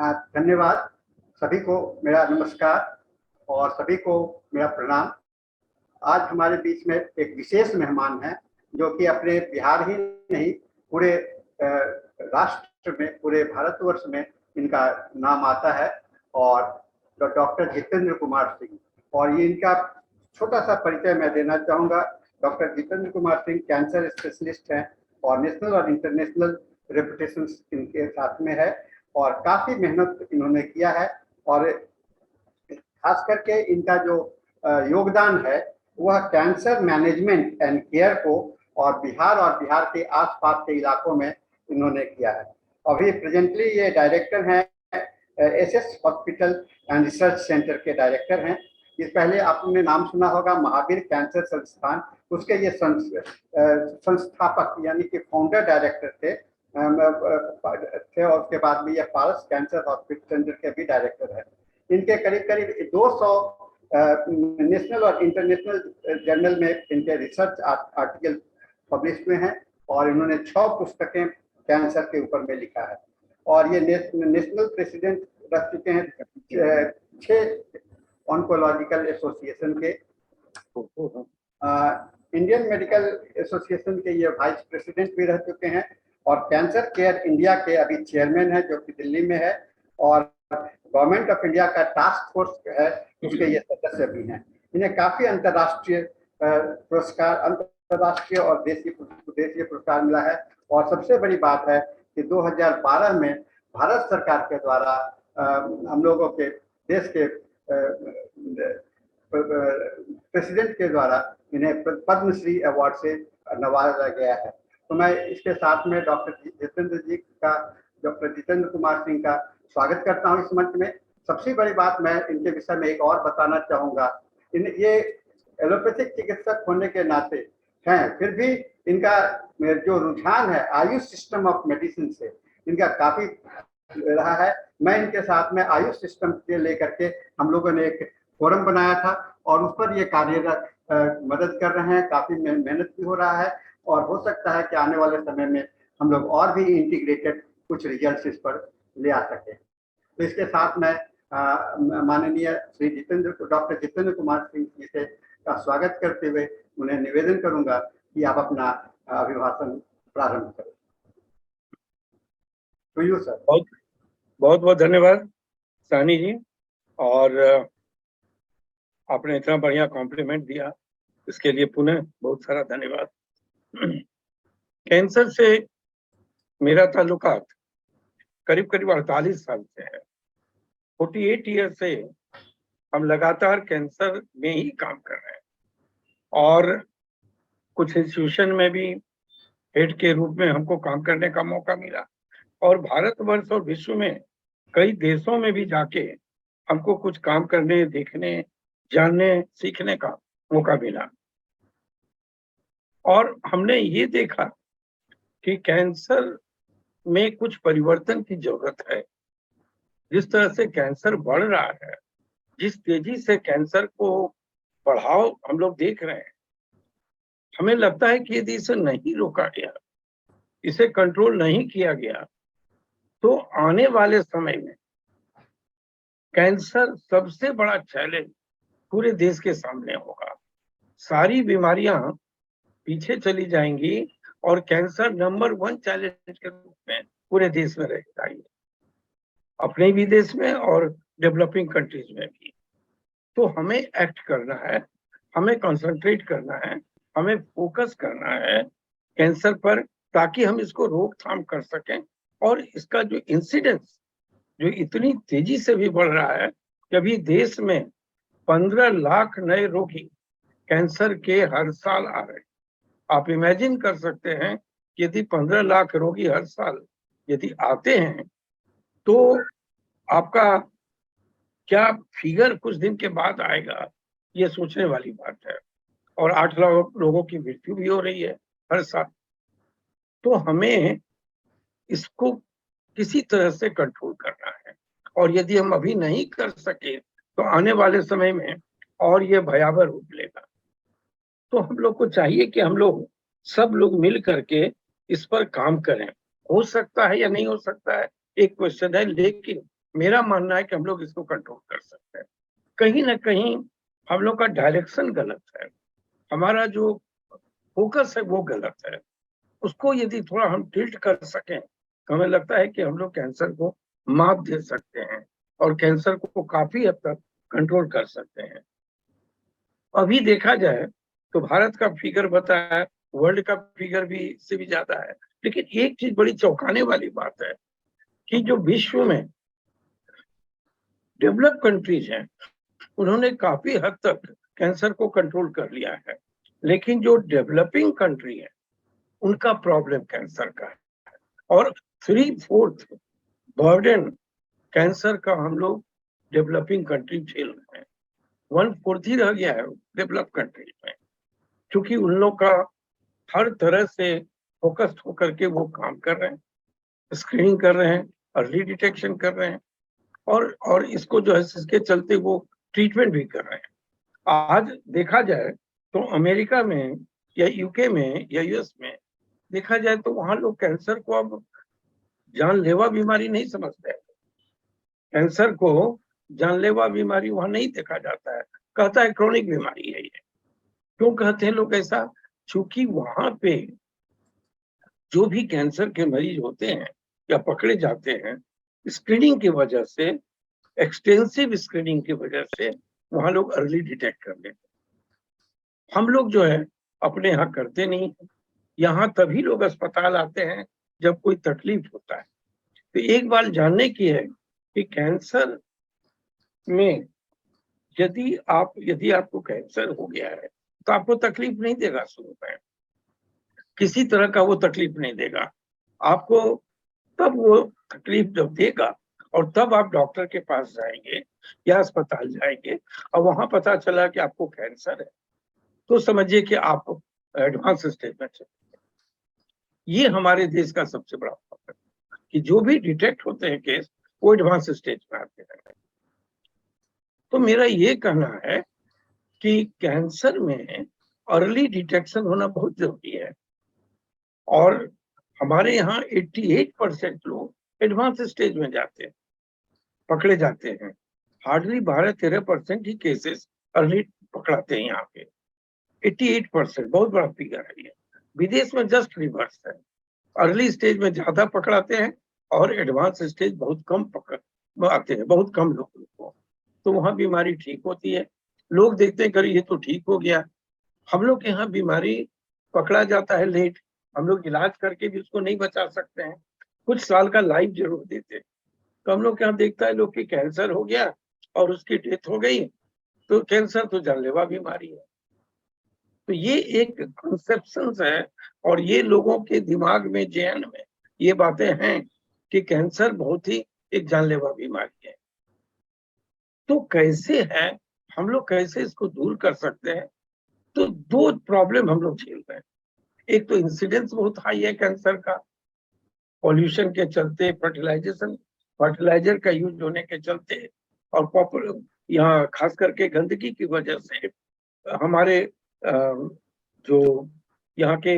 धन्यवाद। सभी को मेरा नमस्कार और सभी को मेरा प्रणाम। आज हमारे बीच में एक विशेष मेहमान हैं जो कि अपने बिहार ही नहीं पूरे राष्ट्र में, पूरे भारतवर्ष में इनका नाम आता है और डॉक्टर जितेंद्र कुमार सिंह। और ये इनका छोटा सा परिचय मैं देना चाहूँगा। Doctor Jitendra Kumar Singh cancer specialist हैं और नेशनल और इंटरनेशनल रेपुटेशन इनके साथ में है और काफ़ी मेहनत इन्होंने किया है। और खास करके इनका जो योगदान है वह कैंसर मैनेजमेंट एंड केयर को और बिहार के आसपास के इलाकों में इन्होंने किया है। अभी प्रेजेंटली ये डायरेक्टर हैं SS hospital and research centre के डायरेक्टर हैं। इस पहले आपने नाम सुना होगा महावीर कैंसर संस्थान, उसके ये संस्थापक यानी कि फाउंडर डायरेक्टर थे और उसके बाद में ये पारस कैंसर हॉस्पिटल सेंटर के भी डायरेक्टर हैं। इनके करीब 200 नेशनल और इंटरनेशनल जर्नल में इनके रिसर्च आर्टिकल पब्लिश हुए हैं और इन्होंने 6 पुस्तकें कैंसर के ऊपर में लिखा है। और ये नेशनल प्रेसिडेंट रह चुके हैं 6 ऑन्कोलॉजिकल एसोसिएशन के, इंडियन मेडिकल एसोसिएशन के ये वाइस प्रेसिडेंट भी रह चुके हैं और कैंसर केयर इंडिया के अभी चेयरमैन है जो कि दिल्ली में है और गवर्नमेंट ऑफ इंडिया का टास्क फोर्स है उसके ये सदस्य भी हैं। इन्हें काफ़ी अंतर्राष्ट्रीय पुरस्कार, अंतर्राष्ट्रीय और देशीय पुरस्कार मिला है। और सबसे बड़ी बात है कि 2012 में भारत सरकार के द्वारा हम लोगों के देश के प्रेसिडेंट के द्वारा इन्हें पद्मश्री अवार्ड से नवाजा गया है। तो मैं इसके साथ में डॉक्टर जितेंद्र कुमार सिंह का स्वागत करता हूं इस मंच में। सबसे बड़ी बात मैं इनके विषय में एक और बताना चाहूँगा। ये एलोपैथिक चिकित्सक होने के नाते हैं, फिर भी इनका जो रुझान है आयुष सिस्टम ऑफ मेडिसिन से इनका काफ़ी रहा है। मैं इनके साथ में आयुष सिस्टम के लेकर के हम लोगों ने एक फोरम बनाया था और उस पर ये कार्यरत मदद कर रहे हैं। काफ़ी मेहनत भी हो रहा है और हो सकता है कि आने वाले समय में हम लोग और भी इंटीग्रेटेड कुछ रिजल्ट इस पर ले आ सके। तो इसके साथ मैं माननीय श्री डॉक्टर जितेंद्र कुमार सिंह जी से का स्वागत करते हुए उन्हें निवेदन करूंगा कि आप अपना अभिभाषण प्रारंभ करें। To you sir. बहुत बहुत धन्यवाद सानी जी, और आपने इतना बढ़िया कॉम्प्लीमेंट दिया, इसके लिए पुनः बहुत सारा धन्यवाद। कैंसर से मेरा ताल्लुकात करीब 48 साल से है। 48 ईयर से हम लगातार कैंसर में ही काम कर रहे हैं और कुछ इंस्टीट्यूशन में भी हेड के रूप में हमको काम करने का मौका मिला और भारतवर्ष और विश्व में कई देशों में भी जाके हमको कुछ काम करने, देखने, जानने, सीखने का मौका मिला। और हमने ये देखा कि कैंसर में कुछ परिवर्तन की जरूरत है। जिस तरह से कैंसर बढ़ रहा है, जिस तेजी से कैंसर को बढ़ाव हम लोग देख रहे हैं, हमें लगता है कि यदि इसे नहीं रोका गया, इसे कंट्रोल नहीं किया गया, तो आने वाले समय में कैंसर सबसे बड़ा चैलेंज पूरे देश के सामने होगा। सारी बीमारियां पीछे चली जाएंगी और कैंसर नंबर 1 चैलेंज के रूप में पूरे देश में रहेगा, अपने भी देश में और डेवलपिंग कंट्रीज में भी। तो हमें एक्ट करना है, हमें कंसंट्रेट करना है, हमें फोकस करना है कैंसर पर, ताकि हम इसको रोकथाम कर सकें। और इसका जो इंसिडेंस जो इतनी तेजी से भी बढ़ रहा है कि अभी देश में 15 लाख नए रोगी कैंसर के हर साल आ रहे हैं। आप इमेजिन कर सकते हैं कि यदि 15 लाख रोगी हर साल यदि आते हैं तो आपका क्या फिगर कुछ दिन के बाद आएगा, ये सोचने वाली बात है। और 8 लाख लोगों की मृत्यु भी हो रही है हर साल। तो हमें इसको किसी तरह से कंट्रोल करना है और यदि हम अभी नहीं कर सके तो आने वाले समय में और ये भयावह रूप लेगा। तो हम लोग को चाहिए कि हम लोग सब लोग मिल करके इस पर काम करें। हो सकता है या नहीं हो सकता है एक क्वेश्चन है, लेकिन मेरा मानना है कि हम लोग इसको कंट्रोल कर सकते हैं। कहीं ना कहीं हम लोग का डायरेक्शन गलत है, हमारा जो फोकस है वो गलत है। उसको यदि थोड़ा हम टिल्ट कर सकें तो हमें लगता है कि हम लोग कैंसर को मात दे सकते हैं और कैंसर को काफी हद तक कंट्रोल कर सकते हैं। अभी देखा जाए तो भारत का फिगर बताया, वर्ल्ड का फिगर भी इससे भी ज्यादा है। लेकिन एक चीज बड़ी चौंकाने वाली बात है कि जो विश्व में डेवलप कंट्रीज हैं उन्होंने काफी हद तक कैंसर को कंट्रोल कर लिया है, लेकिन जो डेवलपिंग कंट्री है उनका प्रॉब्लम कैंसर का है। और 3/4 बर्डन कैंसर का हम लोग डेवलपिंग कंट्री झेल रहे हैं, 1/4 ही रह गया है डेवलप कंट्री में, क्योंकि उन लोग का हर तरह से फोकस्ड होकर के वो काम कर रहे हैं, स्क्रीनिंग कर रहे हैं, अर्ली डिटेक्शन कर रहे हैं और इसको जो है इसके चलते वो ट्रीटमेंट भी कर रहे हैं। आज देखा जाए तो अमेरिका में या यूके में या यूएस में देखा जाए तो वहां लोग कैंसर को अब जानलेवा बीमारी नहीं समझते हैं। कैंसर को जानलेवा बीमारी वहां नहीं देखा जाता है, कहता है क्रोनिक बीमारी है ये। क्यों कहते हैं लोग ऐसा? क्योंकि वहां पे जो भी कैंसर के मरीज होते हैं या पकड़े जाते हैं, स्क्रीनिंग की वजह से, एक्सटेंसिव स्क्रीनिंग की वजह से वहां लोग अर्ली डिटेक्ट कर लेते हैं। हम लोग जो है अपने यहाँ करते नहीं है। यहाँ तभी लोग अस्पताल आते हैं जब कोई तकलीफ होता है। तो एक बात जानने की है कि कैंसर में यदि आपको कैंसर हो गया है तो आपको तकलीफ नहीं देगा शुरू में, किसी तरह का वो तकलीफ नहीं देगा आपको। तब वो तकलीफ जब देगा और तब आप डॉक्टर के पास जाएंगे या अस्पताल जाएंगे और वहां पता चला कि आपको कैंसर है, तो समझिए कि आप एडवांस स्टेज में चले। ये हमारे देश का सबसे बड़ा प्रॉब्लम है कि जो भी डिटेक्ट होते हैं केस वो एडवांस स्टेज में आते हैं। तो मेरा ये कहना है कि कैंसर में अर्ली डिटेक्शन होना बहुत जरूरी है और हमारे यहाँ 88% लोग एडवांस स्टेज में जाते हैं, पकड़े जाते हैं। हार्डली 12-13% ही केसेस अर्ली पकड़ाते हैं यहाँ पे। 88% बहुत बड़ा फिगर है ये। विदेश में जस्ट रिवर्स है, अर्ली स्टेज में ज्यादा पकड़ाते हैं और एडवांस स्टेज बहुत कम पकड़ आते हैं, बहुत कम लोगों को। तो वहां बीमारी ठीक होती है, लोग देखते हैं कर ये तो ठीक हो गया। हम लोग के यहाँ बीमारी पकड़ा जाता है लेट, हम लोग इलाज करके भी उसको नहीं बचा सकते हैं, कुछ साल का लाइफ जरूर देते हैं। तो हम लोग यहाँ देखता है लोग की कैंसर हो गया और उसकी डेथ हो गई, तो कैंसर तो जानलेवा बीमारी है। तो ये एक कंसेप्शन है और ये लोगों के दिमाग में, जहन में ये बातें हैं कि कैंसर बहुत ही एक जानलेवा बीमारी है। तो कैसे है, हम लोग कैसे इसको दूर कर सकते हैं? तो दो प्रॉब्लम हम लोग झेल रहे हैं। एक तो इंसिडेंस बहुत हाई है कैंसर का, पॉल्यूशन के चलते, फर्टिलाइजर का यूज होने के चलते और पॉपुलर यहाँ खास करके गंदगी की वजह से हमारे जो यहाँ के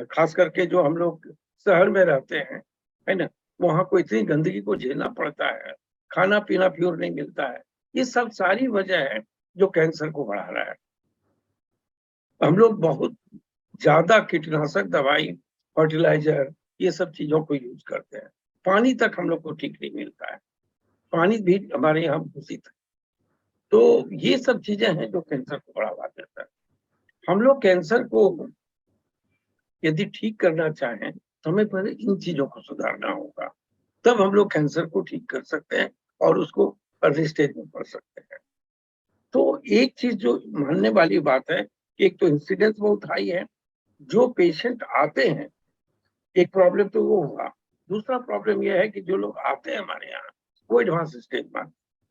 खास करके जो हम लोग शहर में रहते हैं, है ना, वहाँ को इतनी गंदगी को झेलना पड़ता है, खाना पीना प्योर नहीं मिलता है। ये सब सारी वजह है जो कैंसर को बढ़ा रहा है। हम लोग बहुत ज्यादा कीटनाशक दवाई, फर्टिलाइजर, ये सब चीजों को यूज करते हैं। पानी तक हम लोग को ठीक नहीं मिलता है, पानी भी हमारे यहाँ दूषित है। तो ये सब चीजें हैं जो कैंसर को बढ़ावा देता है। हम लोग कैंसर को यदि ठीक करना चाहें तो हमें पहले इन चीजों को सुधारना होगा, तब हम लोग कैंसर को ठीक कर सकते हैं और उसको अर्ली स्टेज में पढ़ सकते हैं। तो एक चीज जो मानने वाली बात है, एक तो इंसिडेंस बहुत हाई है, जो पेशेंट आते हैं, एक प्रॉब्लम तो वो हुआ। दूसरा प्रॉब्लम यह है कि जो लोग आते हैं हमारे यहाँ वो एडवांस स्टेज में,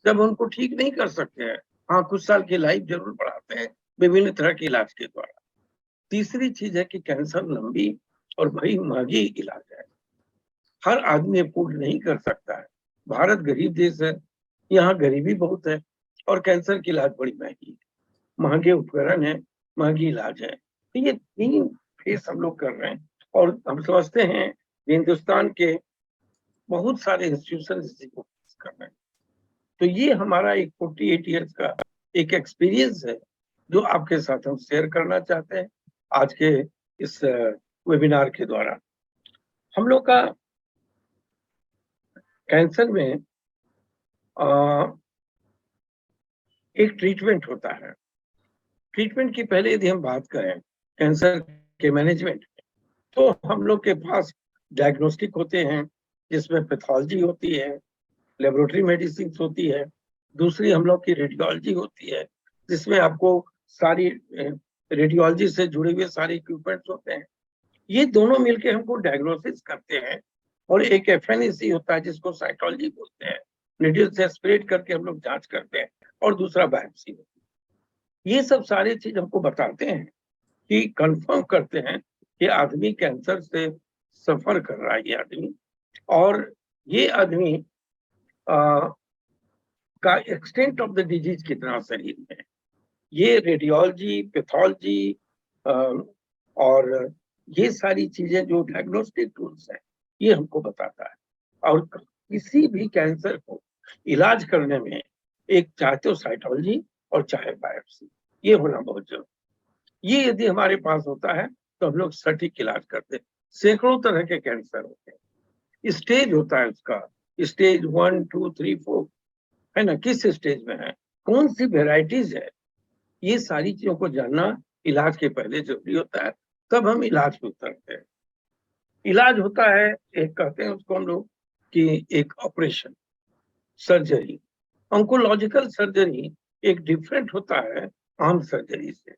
जब उनको ठीक नहीं कर सकते हैं, हाँ कुछ साल की लाइफ जरूर बढ़ाते हैं विभिन्न तरह के इलाज के द्वारा। तीसरी चीज है कि कैंसर लंबी और बड़ी महंगी इलाज है, हर आदमी अफोर्ड नहीं कर सकता है। भारत गरीब देश है, यहाँ गरीबी बहुत है और कैंसर की इलाज बड़ी महंगी है, महंगे उपकरण है, महंगी इलाज है। तो ये 3 फेस हम लोग कर रहे हैं और हम समझते हैं हिंदुस्तान के बहुत सारे इंस्टीट्यूशन इसी को कर रहे हैं। तो ये हमारा एक 48 ईयर्स का एक एक्सपीरियंस है जो आपके साथ हम शेयर करना चाहते हैं आज के इस वेबिनार के द्वारा। हम लोग का कैंसर में एक ट्रीटमेंट होता है। ट्रीटमेंट की पहले यदि हम बात करें कैंसर के मैनेजमेंट, तो हम लोग के पास डायग्नोस्टिक होते हैं जिसमें पैथोलॉजी होती है, लेबोरेटरी मेडिसिन होती है, दूसरी हम लोग की रेडियोलॉजी होती है जिसमें आपको सारी रेडियोलॉजी से जुड़े हुए सारे इक्विपमेंट्स होते हैं। ये दोनों मिलके हमको डायग्नोसिस करते हैं। और एक एफएनएसी होता है जिसको साइटोलॉजी बोलते हैं, नीडल से स्प्रेड करके हम लोग जांच करते हैं, और दूसरा बायोप्सी होती है। ये सब सारी चीज हमको बताते हैं कि कंफर्म करते हैं कि आदमी कैंसर से सफर कर रहा है ये आदमी, और ये आदमी का एक्सटेंट ऑफ द डिजीज कितना शरीर में। ये रेडियोलॉजी, पैथोलॉजी और ये सारी चीजें जो डायग्नोस्टिक टूल्स हैं ये हमको बताता है। और किसी भी कैंसर को इलाज करने में एक चाहे तो साइटोलॉजी और चाहे बायोप्सी, ये होना बहुत जरूरी। ये यदि हमारे पास होता है तो हम लोग सटीक इलाज करते हैं। सैकड़ों तरह के कैंसर होते हैं, स्टेज होता है उसका, स्टेज 1, 2, 3, 4, है ना, किस स्टेज में है, कौन सी वेराइटीज है, ये सारी चीजों को जानना इलाज के पहले जरूरी होता है। तब हम इलाज में उतरते हैं। इलाज होता है, एक कहते हैं उसको हम लोग कि एक ऑपरेशन, सर्जरी। ऑन्कोलॉजिकल सर्जरी एक डिफरेंट होता है आम सर्जरी से।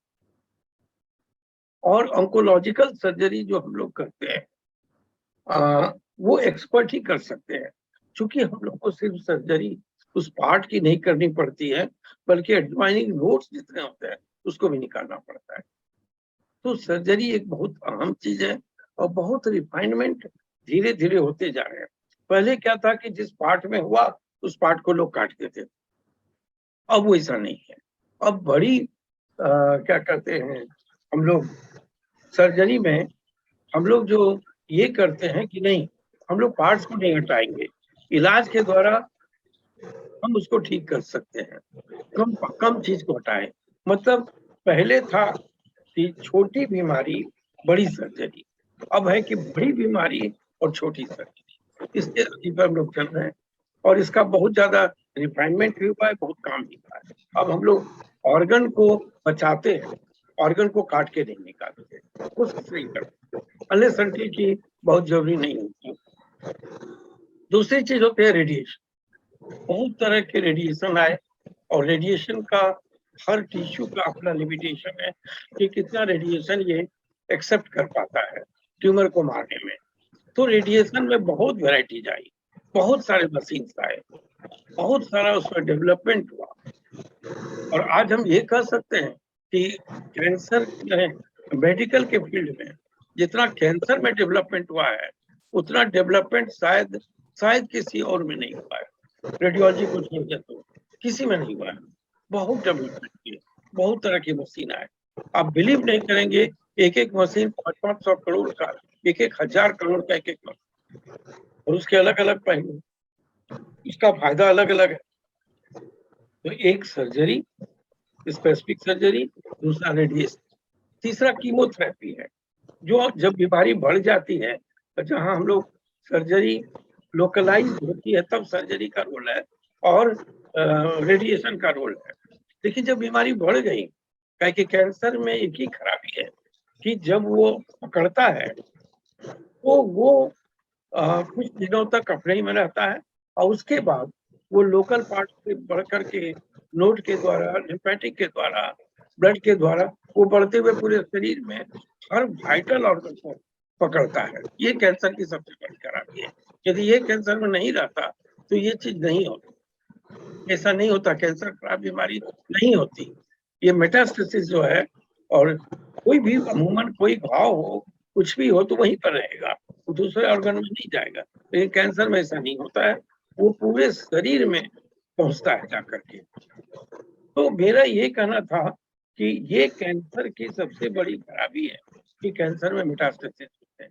और ऑन्कोलॉजिकल सर्जरी जो हम लोग करते हैं वो एक्सपर्ट ही कर सकते हैं, क्योंकि हम लोग को सिर्फ सर्जरी उस पार्ट की नहीं करनी पड़ती है, बल्कि एडवाइनिंग नोट्स जितने होते हैं उसको भी निकालना पड़ता है। तो सर्जरी एक बहुत अहम चीज है, और बहुत रिफाइनमेंट धीरे धीरे होते जा रहे हैं। पहले क्या था कि जिस पार्ट में हुआ उस पार्ट को लोग काट देते थे, अब वैसा नहीं है। अब बड़ी क्या कहते हैं, हम लोग सर्जरी में हम लोग जो ये करते हैं कि नहीं, हम लोग पार्ट्स को नहीं हटाएंगे, इलाज के द्वारा हम उसको ठीक कर सकते हैं, कम कम चीज को हटाएं। मतलब पहले था कि छोटी बीमारी बड़ी सर्जरी, अब है कि बड़ी बीमारी और छोटी सर्जरी, इसके पर हम लोग चल रहे हैं। और इसका बहुत ज्यादा रिफाइनमेंट भी हुआ है, बहुत काम भी हुआ है। अब हम लोग ऑर्गन को बचाते हैं, ऑर्गन को काट के नहीं निकालते, कोशिश नहीं करते, अनलेस अनटिल की बहुत जरूरी नहीं होती। दूसरी चीज होती है रेडिएशन। बहुत तरह के रेडिएशन आए, और रेडिएशन का हर टिश्यू का अपना लिमिटेशन है कि कितना रेडिएशन ये एक्सेप्ट कर पाता है ट्यूमर को मारने में। तो रेडिएशन में बहुत वैरायटीज आई, बहुत सारे मशीन्स आए, बहुत सारा उसमें डेवलपमेंट हुआ। और आज हम ये कह सकते हैं कि कैंसर मेडिकल के फील्ड में जितना कैंसर में डेवलपमेंट हुआ है, उतना डेवलपमेंट शायद किसी और में नहीं हुआ है। रेडियोलॉजी को छोड़ तो किसी में नहीं हुआ है। बहुत डेवलपमेंट किए, बहुत तरह की मशीन आए। आप बिलीव नहीं करेंगे, एक एक मशीन 500 करोड़ का, 1000 करोड़ का एक मशीन, और उसके अलग अलग पहलू, उसका फायदा अलग अलग है। तो एक सर्जरी, स्पेसिफिक सर्जरी, दूसरा रेडिएशन, तीसरा कीमोथेरेपी है। जो जब बीमारी बढ़ जाती है, तो जहां हम लोग सर्जरी लोकलाइज होती है तब सर्जरी का रोल है, और रेडिएशन का रोल है। लेकिन जब बीमारी बढ़ गई, क्या कि कैंसर में एक ही खराबी है कि जब वो पकड़ता है तो वो कुछ दिनों तक अपने ही में रहता है, और उसके बाद वो लोकल पार्ट से बढ़ करके नोड के द्वारा, लिम्फेटिक के द्वारा, ब्लड के द्वारा वो बढ़ते हुए पूरे शरीर में हर वाइटल ऑर्गन को पकड़ता है। ये कैंसर की सबसे बड़ी खराबी है। यदि ये कैंसर में नहीं रहता तो ये चीज नहीं होती। ऐसा नहीं होता, कैंसर खराब बीमारी नहीं होती। ये मेटास्टेसिस जो है, और कोई भी अमूमन कोई घाव हो, कुछ भी हो तो वहीं पर रहेगा, वो दूसरे ऑर्गन में नहीं जाएगा। लेकिन कैंसर में ऐसा नहीं होता है, वो पूरे शरीर में पहुंचता है जाकर के। तो मेरा ये कहना था कि ये कैंसर की सबसे बड़ी खराबी है कि कैंसर में मेटास्टेसिस होते हैं।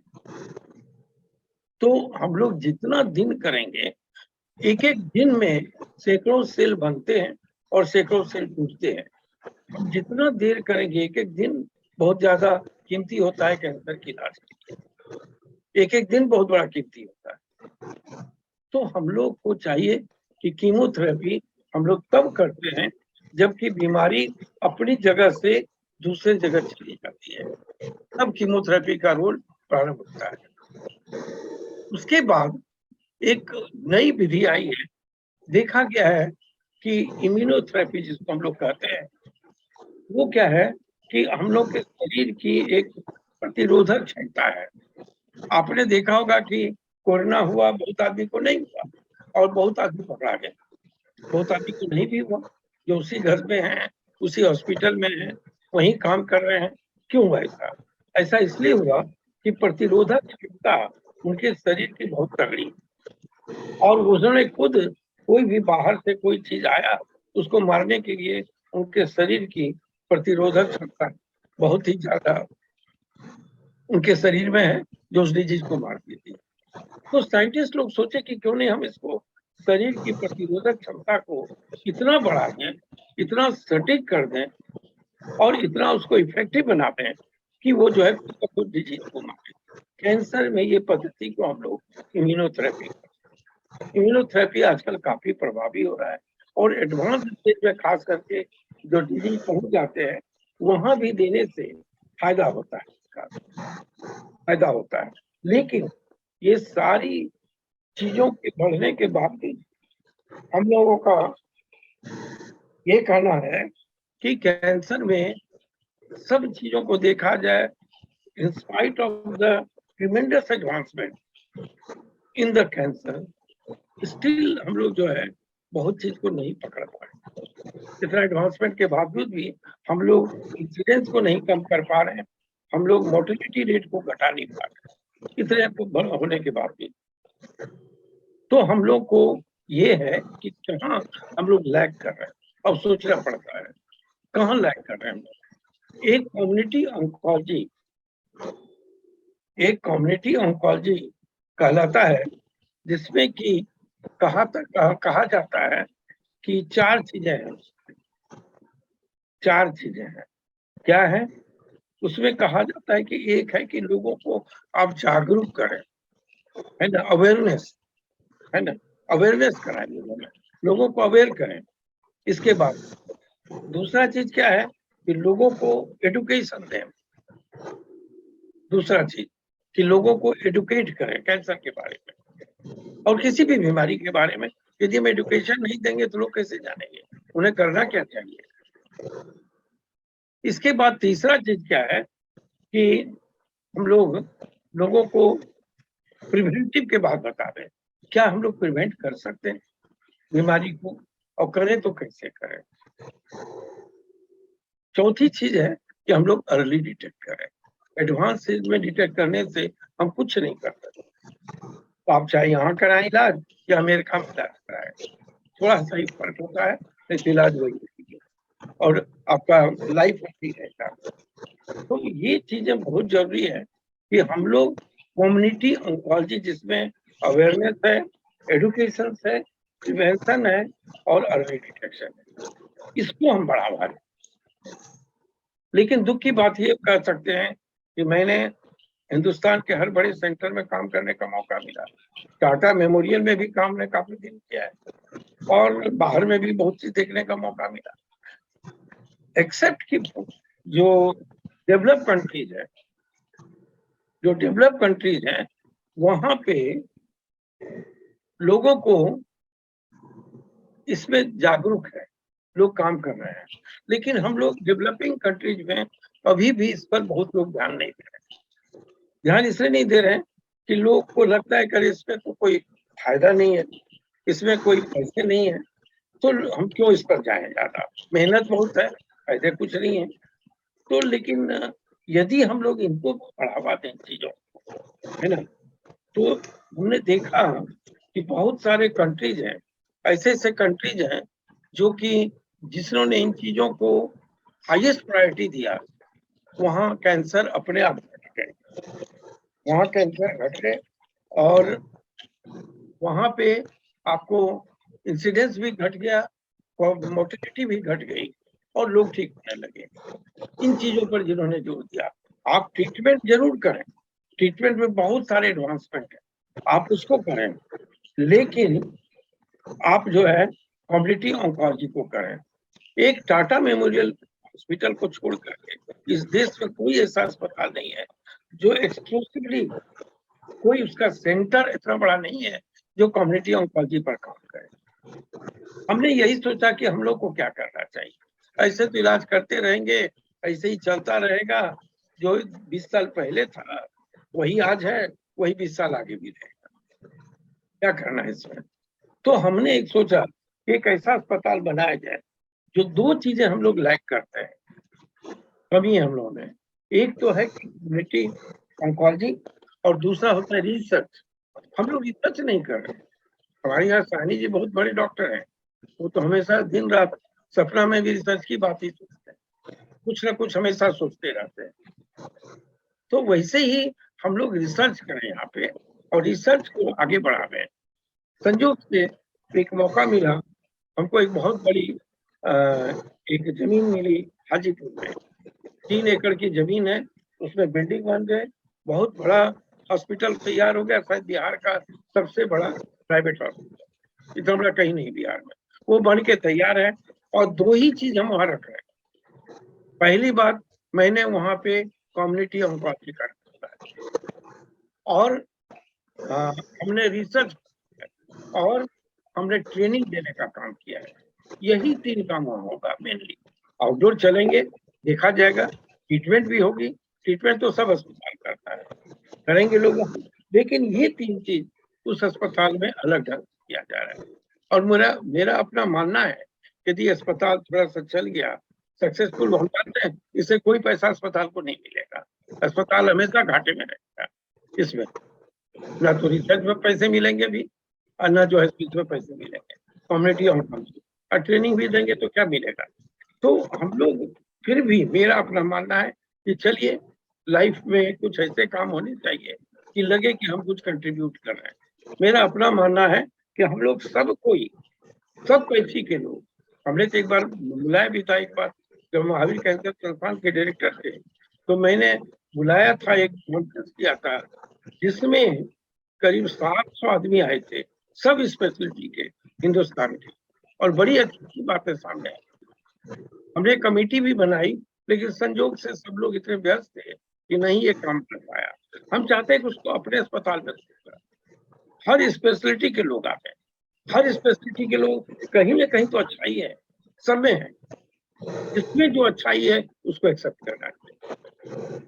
तो हम लोग जितना दिन करेंगे एक एक दिन में सैकड़ों सेल बनते हैं और सैकड़ों सेल टूटते हैं। हम जितना देर करेंगे, एक एक दिन बहुत ज्यादा कीमती होता है कैंसर के इलाज के लिए। एक एक दिन बहुत बड़ा कीमती होता है। तो हम लोग को चाहिए कि कीमोथेरेपी हम लोग तब करते हैं जबकि बीमारी अपनी जगह से दूसरे जगह चली जाती है, तब कीमोथेरेपी का रोल प्रारंभ होता है। उसके बाद एक नई विधि आई है। देखा गया है कि इम्यूनोथेरेपी जिसको हम लोग कहते हैं, वो क्या है कि हम लोग के शरीर की एक प्रतिरोधक क्षमता है। आपने देखा होगा कि कोरोना हुआ, बहुत आदमी को नहीं हुआ और बहुत आदमी पकड़ा गया, बहुत आदमी को नहीं भी हुआ, जो उसी घर में है, उसी हॉस्पिटल में है, वहीं काम कर रहे हैं। क्यों हुआ ऐसा? ऐसा इसलिए हुआ कि प्रतिरोधक क्षमता उनके शरीर की बहुत तगड़ी, और उन्होंने खुद कोई भी बाहर से कोई चीज आया उसको मारने के लिए उनके शरीर की प्रतिरोधक क्षमता बहुत ही ज्यादा उनके शरीर में है, जो उस डिजीज को मार देती है। तो साइंटिस्ट लोग सोचे कि क्यों नहीं हम इसको शरीर की प्रतिरोधक क्षमता को इतना बढ़ा दें, इतना सटीक कर दें और इतना उसको इफेक्टिव बना दें कि वो जो है खुद डिजीज को मारे। कैंसर में ये पद्धति को हम लोग इम्यूनोथेरेपी, इम्यूनोथेरेपी आजकल काफी प्रभावी हो रहा है और एडवांस स्टेज में खास करके जो डिजीज पहुंच जाते हैं वहां भी देने से फायदा होता है, फायदा होता है। लेकिन ये सारी चीजों के बढ़ने के बावजूद हम लोगों का ये कहना है कि कैंसर में सब चीजों को देखा जाए, in spite of the tremendous advancement in the cancer, still हम लोग जो है बहुत चीज को नहीं पकड़ पाए। इतना एडवांसमेंट के बावजूद भी हम लोग इंसिडेंस को नहीं कम कर पा रहे हैं, हम लोग मोर्टेलिटी रेट को घटा नहीं पा रहे इतने होने के बावजूद। तो हम लोग को ये है कि कहाँ हम लोग लैग कर रहे हैं, अब सोचना पड़ता है कहाँ लैग कर रहे हैं हम लोग। एक कम्युनिटी ऑन्कोलॉजी कहलाता है, जिसमें कि कहा जाता है कि चार चीजें हैं। क्या है? उसमें कहा जाता है कि एक है कि लोगों को आप जागरूक करें, है ना, अवेयरनेस, है ना, अवेयरनेस कराएं, लोगों को अवेयर करें। इसके बाद दूसरा चीज क्या है कि लोगों को एडुकेशन दें। दूसरा चीज कि लोगों को एडुकेट करें कैंसर के बारे में और किसी भी बीमारी के बारे में। यदि हम एडुकेशन नहीं देंगे तो लोग कैसे जानेंगे उन्हें करना क्या चाहिए। इसके बाद तीसरा चीज क्या है कि हम लोगों को प्रिवेंटिव के बाद बता दें, क्या हम लोग प्रिवेंट कर सकते हैं बीमारी को, और करें तो कैसे करें। चौथी चीज है कि हम लोग अर्ली डिटेक्ट करें। एडवांस स्टेज में डिटेक्ट करने से हम कुछ नहीं कर सकते। तो आप चाहे यहाँ कराएं इलाज या अमेरिका में इलाज कराएं, थोड़ा सा ही फर्क होता है, लेकिन इलाज वही है और आपका लाइफ ठीक रहता। तो ये चीजें बहुत जरूरी है कि हम लोग कम्युनिटी ऑन्कोलॉजी, जिसमें अवेयरनेस है, एडुकेशन है, प्रिवेंशन है और अर्ली डिटेक्शन है, इसको हम बढ़ावा दें। लेकिन दुख की बात ये कह सकते हैं कि मैंने हिंदुस्तान के हर बड़े सेंटर में काम करने का मौका मिला। टाटा मेमोरियल में भी काम ने काफी दिन किया है और बाहर में भी बहुत चीज देखने का मौका मिला। एक्सेप्ट कि जो डेवलप कंट्रीज है वहां पे लोगों को इसमें जागरूक है, लोग काम कर रहे हैं। लेकिन हम लोग डेवलपिंग कंट्रीज में अभी भी इस पर बहुत लोग ध्यान नहीं दे रहे। ध्यान इसलिए नहीं दे रहे कि लोग को लगता है कि इसमें तो कोई फायदा नहीं है, इसमें कोई पैसे नहीं है, तो हम क्यों इस पर जाएं, ज्यादा मेहनत बहुत है, फायदे कुछ नहीं है। तो लेकिन यदि हम लोग इनको बढ़ावा दें चीजों, है ना, तो हमने देखा कि बहुत सारे कंट्रीज हैं, ऐसे कंट्रीज हैं जो कि जिन्होंने इन चीजों को हाईएस्ट प्रायोरिटी दिया, वहाँ कैंसर अपने आप घट गए, और वहाँ पे आपको इंसिडेंस भी घट गया और मोर्टेलिटी भी घट गई और लोग ठीक होने लगे। इन चीजों पर जिन्होंने जोर दिया, आप ट्रीटमेंट जरूर करें, ट्रीटमेंट में बहुत सारे एडवांसमेंट है, आप उसको करें, लेकिन आप जो है कम्युनिटी ऑन्कोलॉजी को करें। एक टाटा मेमोरियल हॉस्पिटल को छोड़ करके इस देश में कोई ऐसा अस्पताल नहीं है जो एक्सक्लूसिवली, कोई उसका सेंटर इतना बड़ा नहीं है जो कम्युनिटी ऑन्कोलॉजी पर काम करे। हमने यही सोचा कि हम लोग को क्या करना चाहिए, ऐसे तो इलाज करते रहेंगे, ऐसे ही चलता रहेगा, जो 20 साल पहले था वही आज है, वही 20 साल आगे भी रहेगा, क्या करना है इसमें। तो हमने एक सोचा कि एक ऐसा अस्पताल बनाया जाए जो दो चीजें हम लोग लैक करते हैं, कमी है हम लोगों में। एक तो है कम्युनिटी ऑन्कोलॉजी और दूसरा होता है रिसर्च। हम लोग रिसर्च नहीं कर रहे हैं। हमारे यहाँ साहनी जी बहुत बड़े डॉक्टर हैं, वो तो हमेशा दिन रात सपना में भी रिसर्च की बात ही सोचते हैं, कुछ ना कुछ हमेशा सोचते रहते हैं। तो वैसे ही हम लोग रिसर्च करें यहाँ पे और रिसर्च को आगे बढ़ावें। संयोग से एक मौका मिला हमको, एक बहुत बड़ी एक जमीन मिली हाजीपुर में, 3 एकड़ की जमीन है, उसमें बिल्डिंग बन गए, बहुत बड़ा हॉस्पिटल तैयार हो गया, शायद बिहार का सबसे बड़ा प्राइवेट हॉस्पिटल, इतना बड़ा कहीं नहीं बिहार में, वो बन के तैयार है। और दो ही चीज हम वहां रख रहे हैं। पहली बात, मैंने वहां पे कम्युनिटी ऑन्कोलॉजी का और हमने रिसर्च और हमने ट्रेनिंग देने का काम किया है। यही 3 काम वहां होगा मेनली। आउटडोर चलेंगे, देखा जाएगा, ट्रीटमेंट भी होगी, ट्रीटमेंट तो सब अस्पताल करता है, करेंगे लोग, लेकिन ये 3 चीज उस अस्पताल में अलग ढंग किया जा रहा है। और मेरा अपना मानना है, यदि अस्पताल थोड़ा सा चल गया, सक्सेसफुल हो जाते हैं, इससे कोई पैसा अस्पताल को नहीं मिलेगा, अस्पताल हमेशा घाटे में रहेगा। इसमें ना तो रिसर्च में पैसे मिलेंगे भी और ना जो है में पैसे मिलेंगे, कम्युनिटी ऑन्कोलॉजी और ट्रेनिंग भी देंगे तो क्या मिलेगा। तो हम लोग फिर भी, मेरा अपना मानना है कि चलिए लाइफ में कुछ ऐसे काम होने चाहिए कि लगे कि हम कुछ कंट्रीब्यूट कर रहे हैं। मेरा अपना मानना है कि हम लोग सब कोई, सब पैसे के लोग, हमने तो एक बार बुलाया भी था, एक बार जब महावीर कैंसर संस्थान के डायरेक्टर थे तो मैंने बुलाया था, एक कॉन्फ्रेंस किया था जिसमें करीब 700 आदमी आए थे, सब स्पेशलिटी के हिंदुस्तान के, और बड़ी अच्छी बातें सामने आई। हमने कमेटी भी बनाई, लेकिन संयोग से सब लोग इतने व्यस्त थे कि नहीं ये काम कर पाया। हम चाहते हैं कि उसको अपने अस्पताल में हर स्पेशलिटी के लोग आते हैं, हर स्पेशलिटी के लोग, कहीं ना कहीं तो अच्छाई है, सब में है, इसमें जो अच्छाई है उसको एक्सेप्ट करना चाहिए।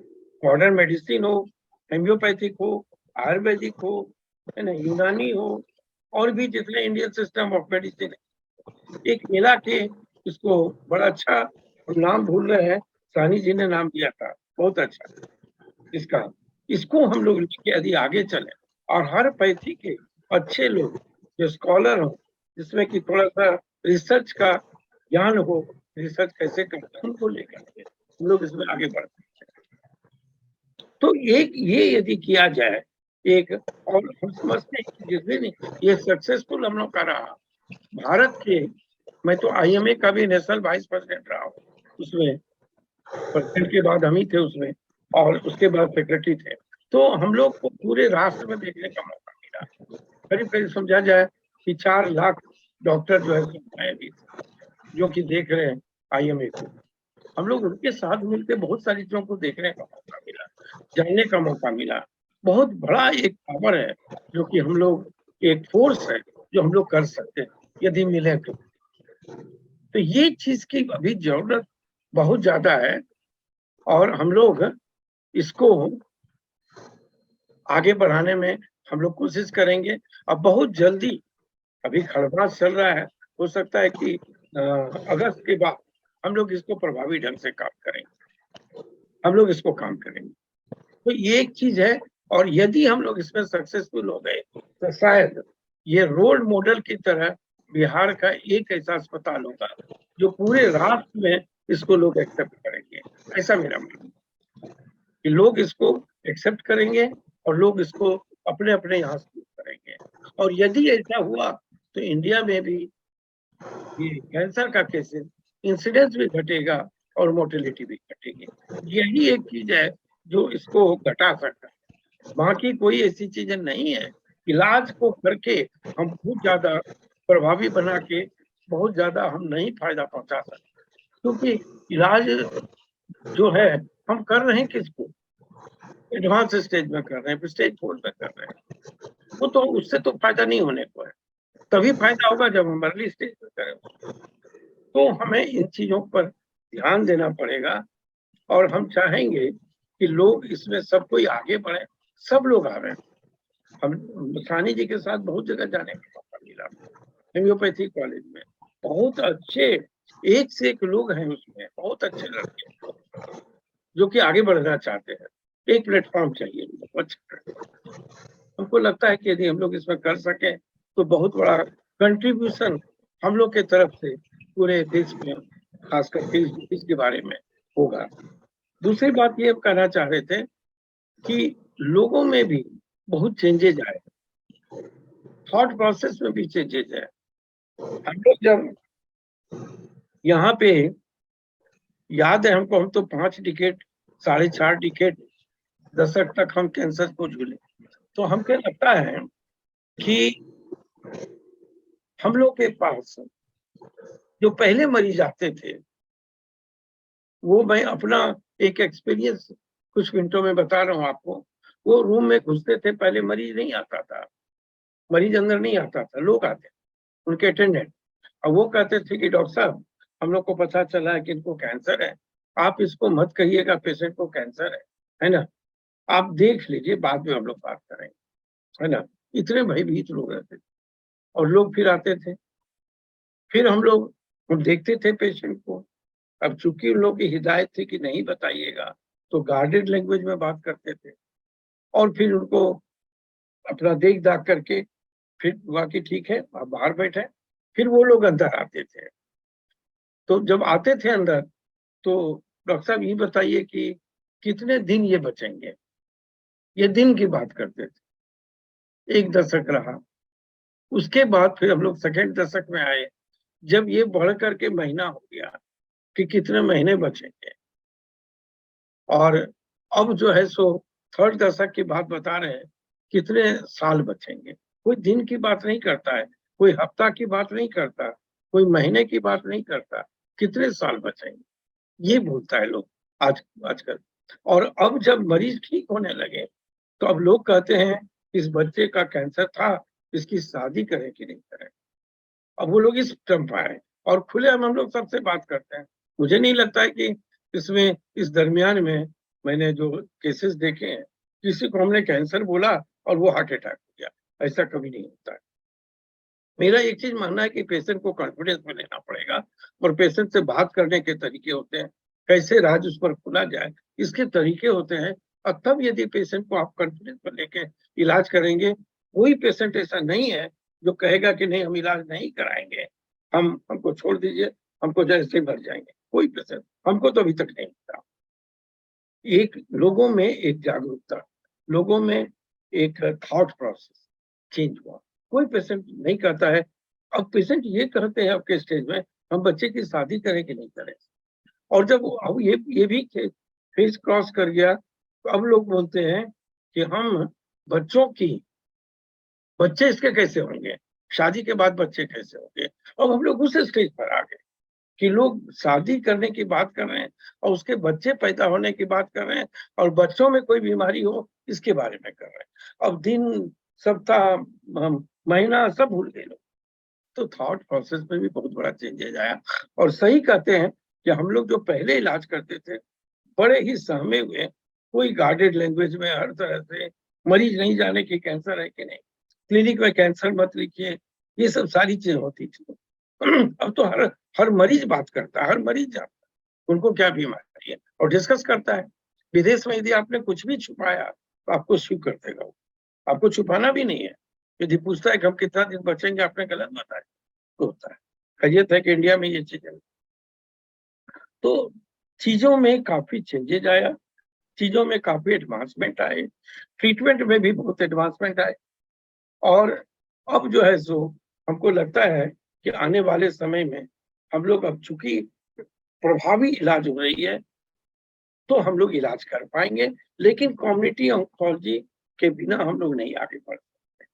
मॉडर्न मेडिसिन हो, हेम्योपैथिक हो, आयुर्वेदिक हो, है ना, यूनानी हो, और भी जितने इंडियन सिस्टम ऑफ मेडिसिन है, एक मिला के इसको बड़ा अच्छा, नाम भूल रहे हैं, सानी जी ने नाम दिया था, बहुत अच्छा इसका, इसको हम लोग लेके यदि आगे चले और हर पैथी के अच्छे लोग जो स्कॉलर हो, जिसमें कि थोड़ा सा रिसर्च का ज्ञान हो, रिसर्च कैसे करते हैं उनको लेकर के हम लोग इसमें आगे बढ़ते हैं। तो एक ये यदि किया जाए एक, और हम समझते हैं कि जिस दिन ये सक्सेसफुल हम लोग का रहा भारत के, मैं तो आईएमए का भी नेशनल वाइस प्रेसिडेंट रहा हूँ, उसमें प्रेसिडेंट के बाद हम ही थे उसमें, और उसके बाद सेक्रेटरी थे। तो हम लोग को पूरे राष्ट्र में देखने का मौका मिला, करीब करीब समझा जाए कि 4 लाख डॉक्टर जो है भी, जो कि देख रहे हैं आईएमए को। हम लोग उनके साथ मिलकर बहुत सारी चीजों को देखने का मौका मिला, जानने का मौका मिला। बहुत बड़ा एक पावर है जो कि हम लोग, एक फोर्स है जो हम लोग कर सकते हैं यदि मिले तो ये चीज की अभी जरूरत बहुत ज्यादा है, और हम लोग इसको आगे बढ़ाने में हम लोग कोशिश करेंगे। अब बहुत जल्दी, अभी खड़बास चल रहा है, हो सकता है कि अगस्त के बाद हम लोग इसको प्रभावी ढंग से काम करेंगे, हम लोग इसको काम करेंगे। तो ये एक चीज है, और यदि हम लोग इसमें सक्सेसफुल हो गए तो शायद ये रोल मॉडल की तरह बिहार का एक ऐसा अस्पताल होगा जो पूरे राष्ट्र में इसको लोग एक्सेप्ट करेंगे। ऐसा मेरा मानना है कि लोग इसको एक्सेप्ट करेंगे और लोग इसको अपने अपने यहाँ से करेंगे। और यदि ऐसा हुआ तो इंडिया में भी ये कैंसर का केसेस इंसिडेंस भी घटेगा और मोर्टेलिटी भी घटेगी। यही एक चीज है जो इसको घटा सकता है, बाकी कोई ऐसी चीजें नहीं है। इलाज को करके हम बहुत ज्यादा प्रभावी बना के बहुत ज्यादा हम नहीं फायदा पहुंचा सकते, क्योंकि इलाज जो है हम कर रहे हैं किसको, एडवांस स्टेज में कर रहे हैं, स्टेज 4 में कर रहे हैं, वो तो उससे तो फायदा नहीं होने को है, तभी फायदा होगा जब हम अर्ली स्टेज में करें। तो हमें इन चीजों पर ध्यान देना पड़ेगा और हम चाहेंगे कि लोग इसमें सब कोई आगे बढ़े, सब लोग आ रहे हैं। हम सानी जी के साथ बहुत जगह जाने का मौका मिला, होम्योपैथी कॉलेज में बहुत अच्छे एक से एक लोग हैं उसमें, बहुत अच्छे लड़के जो कि आगे बढ़ना चाहते हैं। एक प्लेटफॉर्म चाहिए उनको, अच्छा हमको लगता है कि यदि हम लोग इसमें कर सकें तो बहुत बड़ा कंट्रीब्यूशन हम लोग के तरफ से पूरे देश में, खास करके इसके बारे में होगा। दूसरी बात ये कहना चाह रहे थे कि लोगों में भी बहुत चेंजेज आए, थॉट प्रोसेस में भी चेंजेज है। हम लोग जब यहाँ पे, याद है हमको, हम तो 5 डिकेड 4.5 डिकेड दशक तक हम कैंसर को झूले, तो हमको लगता है कि हम लोग के पास जो पहले मरीज आते थे, वो मैं अपना एक एक्सपीरियंस कुछ मिनटों में बता रहा हूँ आपको। वो रूम में घुसते थे, पहले मरीज नहीं आता था, मरीज अंदर नहीं आता था, लोग आते, उनके अटेंडेंट, और वो कहते थे कि डॉक्टर साहब हम लोग को पता चला है कि इनको कैंसर है, आप इसको मत कहिएगा पेशेंट को कैंसर है ना, आप देख लीजिए, बाद में हम लोग बात करेंगे, है ना। इतने भयभीत लोग रहते थे, और लोग फिर आते थे, फिर हम देखते थे पेशेंट को। अब चूंकि उन लोग की हिदायत थी कि नहीं बताइएगा, तो गार्डेड लैंग्वेज में बात करते थे, और फिर उनको अपना देख दाख करके फिर हुआ कि ठीक है आप बाहर बैठे, फिर वो लोग अंदर आते थे। तो जब आते थे अंदर, तो डॉक्टर साहब ये बताइए कि कितने दिन ये बचेंगे, ये दिन की बात करते थे। एक दशक रहा, उसके बाद फिर हम लोग सेकेंड दशक में आए, जब ये बढ़ करके महीना हो गया कि कितने महीने बचेंगे, और अब जो है सो थर्ड दशक की बात बता रहे हैं, कितने साल बचेंगे। कोई दिन की बात नहीं करता है, कोई हफ्ता की बात नहीं करता, कोई महीने की बात नहीं करता, कितने साल बचेंगे ये बोलता है लोग आजकल। और अब जब मरीज ठीक होने लगे, तो अब लोग कहते हैं इस बच्चे का कैंसर था, इसकी शादी करें कि नहीं करें। अब वो लोग इस टर्म पर आए, और खुले हम लोग सबसे बात करते हैं। मुझे नहीं लगता है कि इसमें इस दरमियान में मैंने जो केसेस देखे हैं, किसी को हमने कैंसर बोला और वो हार्ट अटैक हो गया, ऐसा कभी नहीं होता है। मेरा एक चीज मानना है कि पेशेंट को कॉन्फिडेंस में लेना पड़ेगा, और पेशेंट से बात करने के तरीके होते हैं, कैसे राज उस पर खुला जाए, इसके तरीके होते हैं। और तब यदि पेशेंट को आप कॉन्फिडेंस में लेके इलाज करेंगे, कोई पेशेंट ऐसा नहीं है जो कहेगा कि नहीं हम इलाज नहीं कराएंगे, हमको छोड़ दीजिए, हमको जैसे मर जाएंगे, कोई पेशेंट हमको तो अभी तक नहीं मिला। एक लोगों में एक जागरूकता, लोगों में एक थॉट प्रोसेस चेंज हुआ। कोई पेशेंट नहीं कहता है, अब पेशेंट ये कहते हैं आपके स्टेज में हम बच्चे की शादी करें कि नहीं करें। और जब अब ये भी फेज क्रॉस कर गया, तो अब लोग बोलते हैं कि हम बच्चे इसके कैसे होंगे, शादी के बाद बच्चे कैसे होंगे। अब हम लोग उस स्टेज पर आ गए कि लोग शादी करने की बात कर रहे हैं, और उसके बच्चे पैदा होने की बात कर रहे हैं, और बच्चों में कोई बीमारी हो इसके बारे में कर रहे हैं। अब दिन, सप्ताह, महीना सब भूल गए लोग। तो थॉट प्रोसेस में भी बहुत बड़ा चेंजेज आया। और सही कहते हैं कि हम लोग जो पहले इलाज करते थे, बड़े ही सहमे हुए, कोई गार्डेड लैंग्वेज में हर तरह से, मरीज नहीं जाने की कैंसर है कि नहीं, क्लिनिक में कैंसर मत लिखिए, ये सब सारी चीजें होती थी। अब तो हर मरीज बात करता है, हर मरीज जानता है उनको क्या बीमारी है, और डिस्कस करता है। विदेश में यदि आपने कुछ भी छुपाया तो आपको स्वीप कर देगा, आपको छुपाना भी नहीं है। यदि पूछता है कि हम कितना दिन बचेंगे, आपने गलत बताया तो होता है। खैरियत है कि इंडिया में ये चीजें, तो चीजों में काफी चेंजेज आया, चीजों में काफी एडवांसमेंट आए, ट्रीटमेंट में भी बहुत एडवांसमेंट आए। और अब जो है सो हमको लगता है कि आने वाले समय में हम लोग, अब चूंकि प्रभावी इलाज हो रही है, तो हम लोग इलाज कर पाएंगे, लेकिन कम्युनिटी ऑन्कोलॉजी के बिना हम लोग नहीं आगे बढ़ सकते।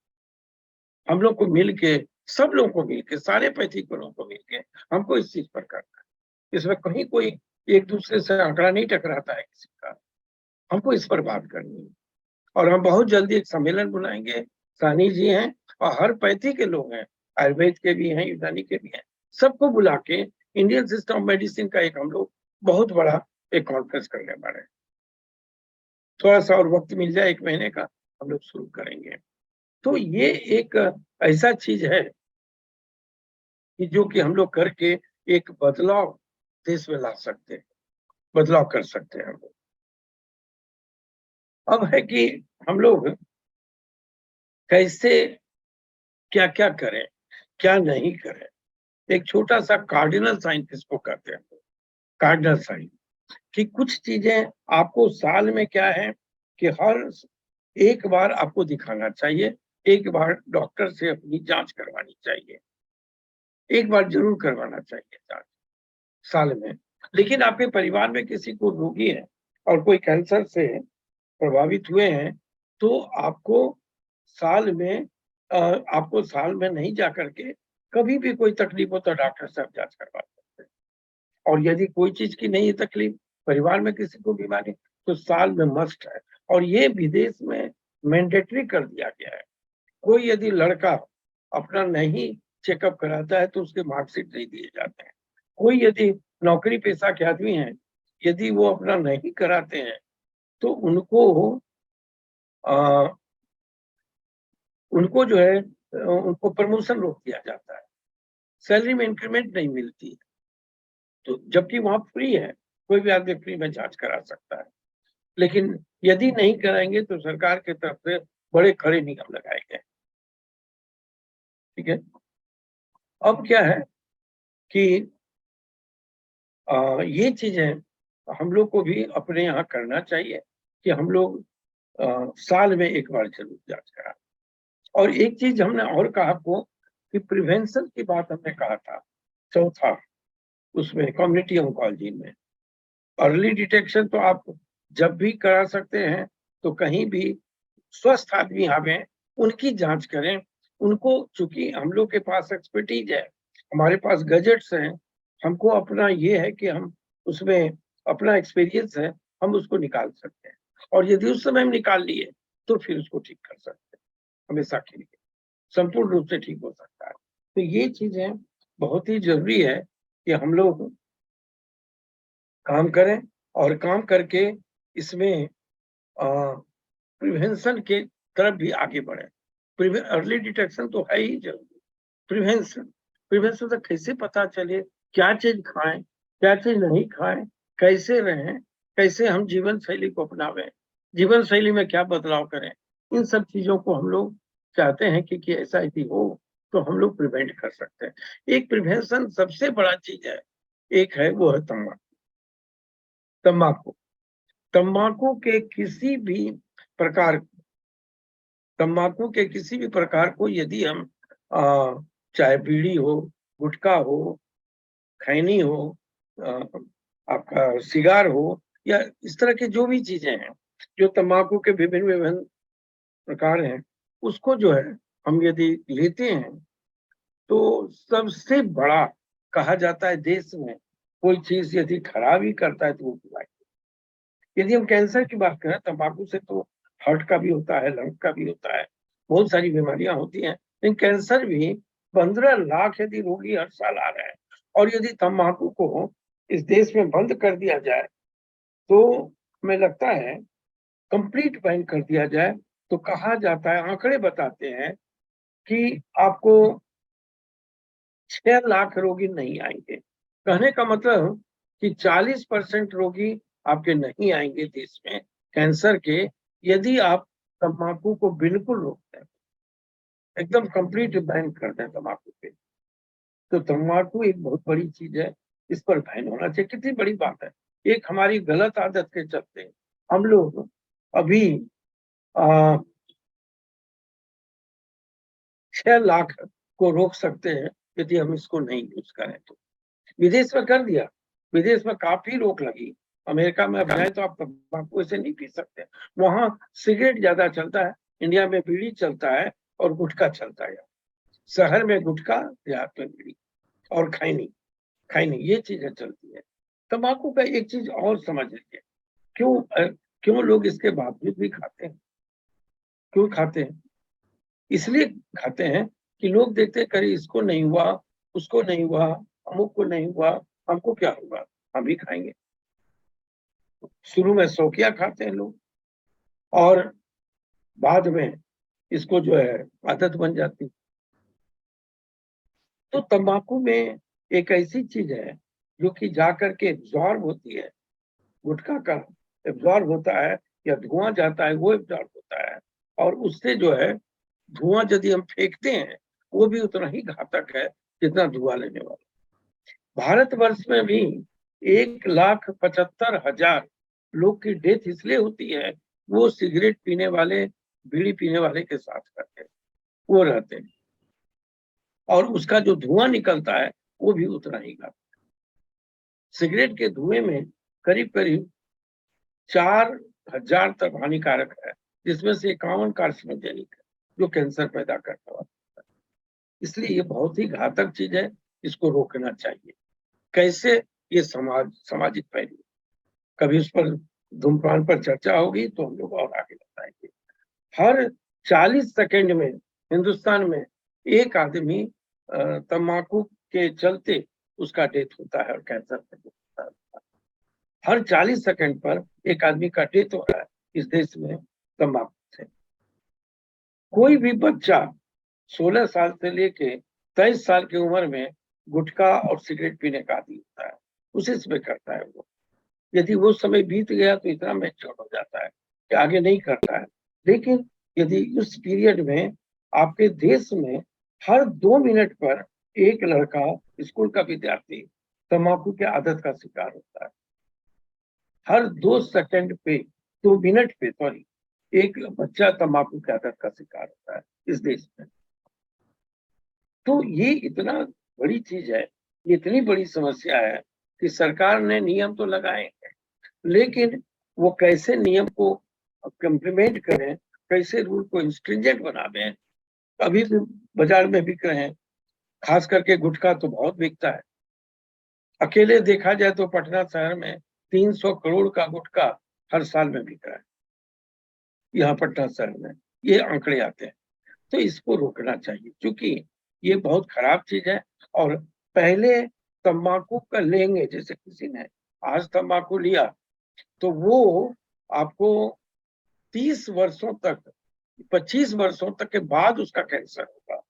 हम लोग को मिल के, सब लोगों को मिल के, सारे पैथिक वालों को मिल के हमको इस चीज पर करना है। इसमें कहीं कोई एक दूसरे से आंकड़ा नहीं टकराता है किसी का, हमको इस पर बात करनी है। और हम बहुत जल्दी एक सम्मेलन बुलाएंगे। सानी जी हैं और हर पैथी के लोग हैं, आयुर्वेद के भी हैं, यूनानी के भी हैं, सबको बुला के इंडियन सिस्टम ऑफ मेडिसिन का एक हम लोग बहुत बड़ा एक कॉन्फ्रेंस करने वाले हैं। थोड़ा सा और वक्त मिल जाए, 1 महीने का, हम लोग शुरू करेंगे। तो ये एक ऐसा चीज है कि जो कि हम लोग करके एक बदलाव देश में ला सकते हैं, बदलाव कर सकते हैं हम लोग। अब है कि हम लोग कैसे क्या क्या करें, क्या नहीं करें। एक छोटा सा कार्डिनल साइन किसको कहते हैं, कार्डिनल साइन, कि कुछ चीजें आपको साल में क्या है कि हर एक बार आपको दिखाना चाहिए, एक बार डॉक्टर से अपनी जांच करवानी चाहिए, एक बार जरूर करवाना चाहिए जांच साल में। लेकिन आपके परिवार में किसी को रोगी है और कोई कैंसर से प्रभावित हुए हैं, तो आपको साल में नहीं जा करके, कभी भी कोई तकलीफ हो तो डॉक्टर से आप जांच करवा सकते हैं। और यदि कोई चीज की नहीं है तकलीफ, परिवार में किसी को बीमारी, तो साल में मस्ट है। और ये विदेश में मैंडेटरी कर दिया गया है। कोई यदि लड़का अपना नहीं चेकअप कराता है तो उसके मार्कशीट नहीं दिए जाते हैं। कोई यदि नौकरी पेशा के आदमी हैं, यदि वो अपना नहीं कराते हैं तो आ, उनको जो है उनको प्रमोशन रोक दिया जाता है, सैलरी में इंक्रीमेंट नहीं मिलती है। तो जबकि वहां फ्री है, कोई भी आदमी फ्री में जांच करा सकता है। लेकिन यदि नहीं कराएंगे तो सरकार की तरफ से बड़े कड़े नियम लगाए गए। ठीक है। अब क्या है कि ये चीजें हम लोग को भी अपने यहाँ करना चाहिए कि हम लोग साल में एक बार जरूर जांच कराएं। और एक चीज हमने और कहा आपको कि प्रिवेंशन की बात हमने कहा था, चौथा उसमें कम्युनिटी ऑन्कोलॉजी में अर्ली डिटेक्शन तो आप जब भी करा सकते हैं। तो कहीं भी स्वस्थ आदमी आवे, उनकी जांच करें। उनको, चूंकि हम लोग के पास एक्सपर्टीज है, हमारे पास गजेट्स हैं, हमको अपना ये है कि हम उसमें अपना एक्सपीरियंस है, हम उसको निकाल सकते हैं। और यदि उस समय हम निकाल लिए तो फिर उसको ठीक कर सकते हैं, हमेशा के लिए संपूर्ण रूप से ठीक हो सकता है। तो ये चीजें बहुत ही जरूरी है कि हम लोग काम करें और काम करके इसमें प्रिवेंशन के तरफ भी आगे बढ़े। अर्ली डिटेक्शन तो है ही जरूरी। प्रिवेंशन प्रिवेंशन तो कैसे पता चले क्या चीज खाएं, क्या चीज नहीं खाएं, कैसे रहें, कैसे हम जीवन शैली को अपनावें, जीवन शैली में क्या बदलाव करें। इन सब चीजों को हम लोग चाहते हैं कि ऐसा यदि हो तो हम लोग प्रिवेंट कर सकते हैं। एक प्रिवेंशन सबसे बड़ा चीज है, एक है वो है तंबाकू। तंबाकू तंबाकू के किसी भी प्रकार तंबाकू के किसी भी प्रकार को यदि हम चाहे बीड़ी हो, गुटखा हो, खैनी हो, आ, आपका सिगार हो, या इस तरह की जो भी चीजें हैं, जो तंबाकू के विभिन्न विभिन्न प्रकार हैं, उसको जो है हम यदि लेते हैं तो सबसे बड़ा कहा जाता है देश में कोई चीज यदि खराब ही करता है तो वो बुराई। यदि हम कैंसर की बात करें, तंबाकू से तो हार्ट का भी होता है, लंग का भी होता है, बहुत सारी बीमारियां होती हैं। लेकिन कैंसर भी 15 लाख यदि रोगी हर साल आ रहे हैं। और यदि तंबाकू को इस देश में बंद कर दिया जाए, तो हमें लगता है कंप्लीट बैन कर दिया जाए, तो कहा जाता है, आंकड़े बताते हैं कि आपको 6 लाख रोगी नहीं आएंगे। कहने का मतलब कि 40% रोगी आपके नहीं आएंगे देश में कैंसर के, यदि आप तंबाकू को बिल्कुल रोक दें, एकदम कंप्लीट बैन कर दें तंबाकू पे। तो तंबाकू एक बहुत बड़ी चीज है, इस पर बैन होना चाहिए। कितनी बड़ी बात है। एक हमारी गलत आदत के चलते हम लोग अभी 6 लाख को रोक सकते हैं यदि हम इसको नहीं यूज करें तो। विदेश में कर दिया, विदेश में काफी रोक लगी। अमेरिका में अब जाए तो आप तंबाकू ऐसे नहीं पी सकते, वहां सिगरेट ज्यादा चलता है, इंडिया में बीड़ी चलता है और गुटखा चलता है। शहर में गुटखा, देहात में बीड़ी और खैनी, खैनी ये चीजें चलती है। तंबाकू का एक चीज और समझ लीजिए, क्यों लोग इसके बावजूद भी खाते हैं। क्यों खाते हैं? इसलिए खाते हैं कि लोग देखते हैं कहीं इसको नहीं हुआ, उसको नहीं हुआ, अमुक को नहीं हुआ, हमको क्या होगा, हम भी खाएंगे। शुरू में शौकिया खाते हैं लोग और बाद में इसको जो है आदत बन जाती। तो तंबाकू में एक ऐसी चीज है जो कि जाकर के एब्जॉर्ब होती है, गुटखा का एब्जॉर्ब होता है या धुआं जाता है वो एब्जॉर्ब होता है, और उससे जो है धुआं यदि हम फेंकते हैं वो भी उतना ही घातक है जितना धुआं लेने वाला। भारतवर्ष में भी 1,75,000 लोग की डेथ इसलिए होती है, वो सिगरेट पीने वाले, बीड़ी पीने वाले के साथ करते हैं, वो रहते हैं, और उसका जो धुआं निकलता है वो भी उतना ही घातक। सिगरेट के धुएं में करीब करीब 4,000 तक हानिकारक है, जिसमें से 51 कार्सिनोजेनिक है जो कैंसर पैदा करने वाला है। इसलिए ये बहुत ही घातक चीज है, इसको रोकना चाहिए। कैसे? ये सामाजिक पहलू, कभी उस पर धूम्रपान पर चर्चा होगी तो हम लोग और आगे बताएंगे। हर 40 सेकंड में हिंदुस्तान में एक आदमी तंबाकू के चलते उसका डेथ होता है और कैंसर से होता है। हर 40 सेकंड पर एक आदमी का डेथ हो रहा है इस देश में तंबाकू से। कोई भी बच्चा 16 साल से लेके 23 साल की उम्र में गुटखा और सिगरेट पीने का आदी होता है, उसी समय करता है वो। यदि वो समय बीत गया तो इतना मैच्योर हो जाता है कि आगे नहीं करता है। लेकिन यदि उस पीरियड में आपके देश में हर 2 मिनट पर एक लड़का, स्कूल का विद्यार्थी, तंबाकू की आदत का शिकार होता है। हर 2 सेकंड पे, 2 मिनट पे सॉरी, एक बच्चा तंबाकू की आदत का शिकार होता है इस देश में। तो ये इतना बड़ी चीज है, ये इतनी बड़ी समस्या है कि सरकार ने नियम तो लगाए हैं, लेकिन वो कैसे नियम को इम्प्लीमेंट करें, कैसे रूल को स्ट्रिंजेंट बना दें। अभी भी बाजार में बिक रहे हैं, खास करके गुटखा तो बहुत बिकता है। अकेले देखा जाए तो पटना शहर में 300 करोड़ का गुटखा हर साल में बिक रहा है, यहाँ पटना शहर में ये आंकड़े आते हैं। तो इसको रोकना चाहिए क्योंकि ये बहुत खराब चीज है। और पहले तंबाकू का लेंगे, जैसे किसी ने आज तंबाकू लिया तो वो आपको 30 वर्षों तक, 25 वर्षों तक के बाद उसका कैंसर होगा।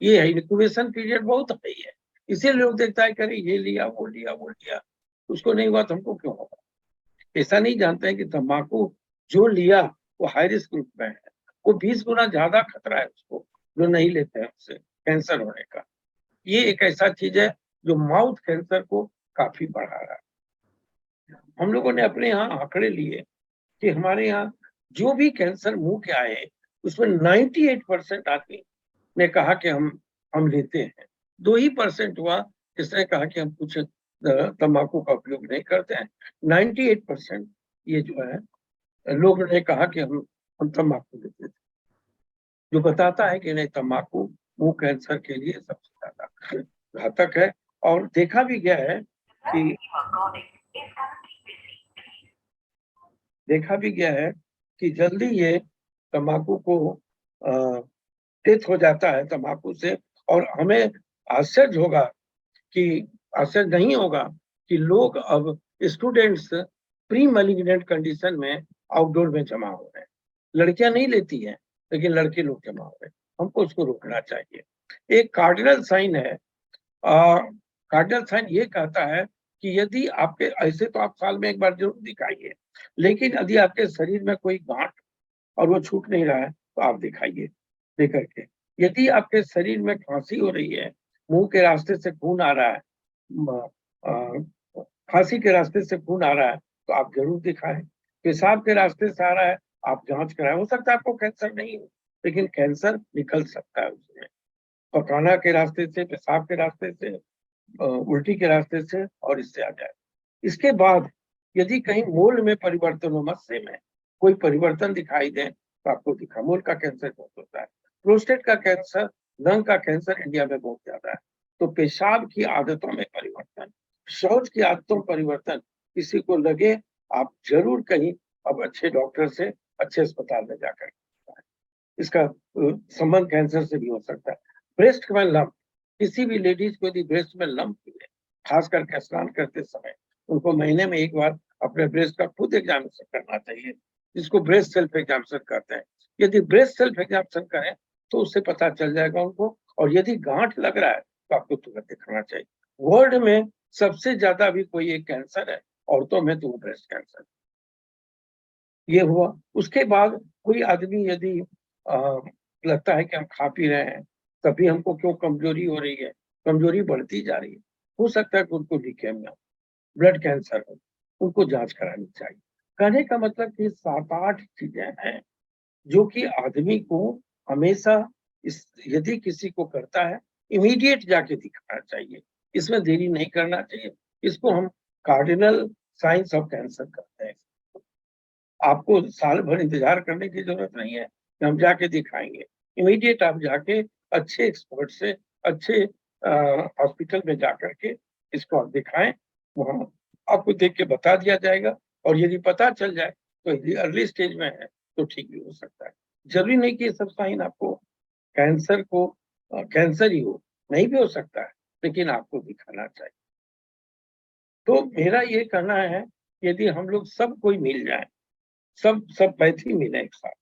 ये है, इंक्यूबेशन पीरियड बहुत हाई है। इसीलिए लोग देखता है करे ये लिया वो लिया वो लिया, उसको नहीं हुआ तो हमको क्यों होगा। ऐसा नहीं जानते हैं कि तंबाकू जो लिया वो हाई रिस्क ग्रुप में है, वो 20 गुना ज्यादा खतरा है उसको जो नहीं लेते हैं उससे कैंसर होने का। ये एक ऐसा चीज है जो माउथ कैंसर को काफी बढ़ा रहा है। हम लोगों ने अपने यहाँ आंकड़े लिए कि हमारे यहाँ जो भी कैंसर मुंह के आए उसमें 98% आदमी ने कहा कि हम लेते हैं। 2% हुआ जिसने कहा कि हम कुछ तंबाकू का उपयोग नहीं करते हैं। 98% ये जो है लोगों ने कहा कि हम तंबाकू लेते थे, जो बताता है कि नहीं, तंबाकू मुंह कैंसर के लिए सबसे ज्यादा घातक है। और देखा भी गया है कि जल्दी ये तंबाकू को डेथ हो जाता है तंबाकू से। और हमें आश्चर्य होगा कि आश्चर्य नहीं होगा कि लोग अब स्टूडेंट्स प्री मैलिग्नेंट कंडीशन में आउटडोर में जमा हो रहे हैं। लड़कियां नहीं लेती हैं लेकिन लड़के लोग जमा हो रहे हैं। हमको उसको रोकना चाहिए। एक कार्डिनल साइन है, कार्डिनल साइन ये कहता है कि यदि आपके, ऐसे तो आप साल में एक बार जरूर दिखाइए, लेकिन यदि आपके शरीर में कोई गांठ और वो छूट नहीं रहा है तो आप दिखाइए लेकर के। यदि आपके शरीर में खांसी हो रही है, मुंह के रास्ते से खून आ रहा है, खांसी के रास्ते से खून आ रहा है तो आप जरूर दिखाएं। पेशाब के रास्ते से आ रहा है आप जांच कराएं। हो सकता है आपको कैंसर नहीं हो, लेकिन कैंसर निकल सकता है उसमें। पखाना के रास्ते से, पेशाब के रास्ते से, उल्टी के रास्ते से, और इससे आ जाए। इसके बाद यदि कहीं मूल में परिवर्तन हो, मस्से में कोई परिवर्तन दिखाई दे तो आपको दिखा। मूल का कैंसर बहुत होता है, प्रोस्टेट का कैंसर, लंग का कैंसर इंडिया में बहुत ज्यादा है। तो पेशाब की आदतों में परिवर्तन, शौच की आदतों में परिवर्तन किसी को लगे, आप जरूर कहीं अब अच्छे डॉक्टर से, अच्छे अस्पताल में जाकर, इसका संबंध कैंसर से भी हो सकता है। ब्रेस्ट में लंप, किसी भी लेडीज को यदि ब्रेस्ट में लंप मिले, खास करके स्नान करते समय, उनको महीने में एक बार अपने ब्रेस्ट का खुद एग्जामिनेशन करना चाहिए, जिसको ब्रेस्ट सेल्फ एग्जामिनेशन कहते हैं। यदि ब्रेस्ट सेल्फ एग्जामिनेशन करें तो उससे पता चल जाएगा उनको, और यदि गांठ लग रहा है तो आपको तुरंत दिखाना चाहिए। वर्ल्ड में सबसे ज्यादा अभी कोई एक कैंसर है औरतों में, तो वो ब्रेस्ट कैंसर। ये हुआ। उसके बाद कोई आदमी यदि लगता है कि हम खा पी रहे हैं तभी हमको क्यों कमजोरी हो रही है, कमजोरी बढ़ती जा रही है, हो सकता है कि उनको लीकेमिया, ब्लड कैंसर हो, उनको जांच करानी चाहिए। कहने का मतलब कि 7-8 चीजें हैं जो कि आदमी को हमेशा, इस यदि किसी को करता है, इमीडिएट जाके दिखाना चाहिए, इसमें देरी नहीं करना चाहिए। इसको हम कार्डिनल साइंस ऑफ कैंसर कहते हैं। आपको साल भर इंतजार करने की जरूरत नहीं है कि हम जाके दिखाएंगे। इमीडिएट आप जाके अच्छे एक्सपर्ट से, अच्छे हॉस्पिटल में जाकर के इसको आप दिखाएं, वहां आपको देख के बता दिया जाएगा। और यदि पता चल जाए तो यदि अर्ली स्टेज में है तो ठीक भी हो सकता है। जरूरी नहीं कि ये सब साइन आपको कैंसर को कैंसर ही हो, नहीं भी हो सकता है, लेकिन आपको दिखाना चाहिए। तो मेरा ये कहना है, यदि हम लोग सब कोई मिल जाए, सब पैथी मिले एक साथ,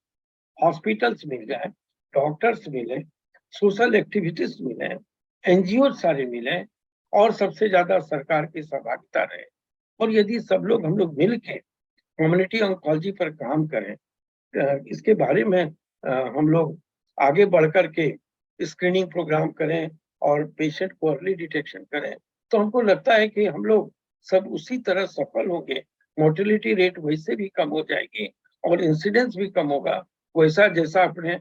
हॉस्पिटल्स मिल जाए, डॉक्टर्स मिले, सोशल एक्टिविटीज मिले, एनजीओ सारे मिले, और सबसे ज्यादा सरकार की सहभागिता रहे, और यदि सब लोग हम लोग मिल के कम्युनिटी ऑन्कोलॉजी पर काम करें, इसके बारे में हम लोग आगे बढ़ कर के स्क्रीनिंग प्रोग्राम करें और पेशेंट को अर्ली डिटेक्शन करें, तो हमको लगता है कि हम लोग सब उसी तरह सफल होंगे। मोर्टेलिटी रेट वैसे भी कम हो जाएगी और इंसिडेंस भी कम होगा, वैसा जैसा अपने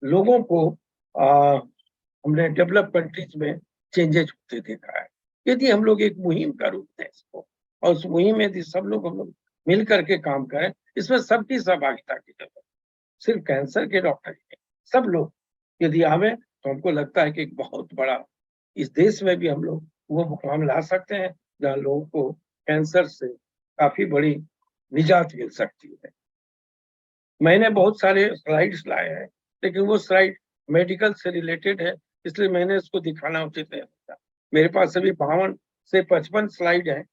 लोगों को हमने डेवलप कंट्रीज में चेंजेस होते देखा है। यदि हम लोग एक मुहिम का रूप दें इसको, और उस मुहिम में यदि सब लोग हम लोग मिल करके काम करें, इसमें सबकी सहभागिता की जरूरत, सिर्फ कैंसर के डॉक्टर ही नहीं, सब लोग यदि आवे तो हमको लगता है कि एक बहुत बड़ा, इस देश में भी हम लोग वो मुकाम ला सकते हैं जहाँ लोगों को कैंसर से काफी बड़ी निजात मिल सकती है। मैंने बहुत सारे स्लाइड्स लाए हैं, लेकिन वो स्लाइड मेडिकल से रिलेटेड है, इसलिए मैंने इसको दिखाना उचित नहीं लगता। मेरे पास अभी 52 से 55 स्लाइड है।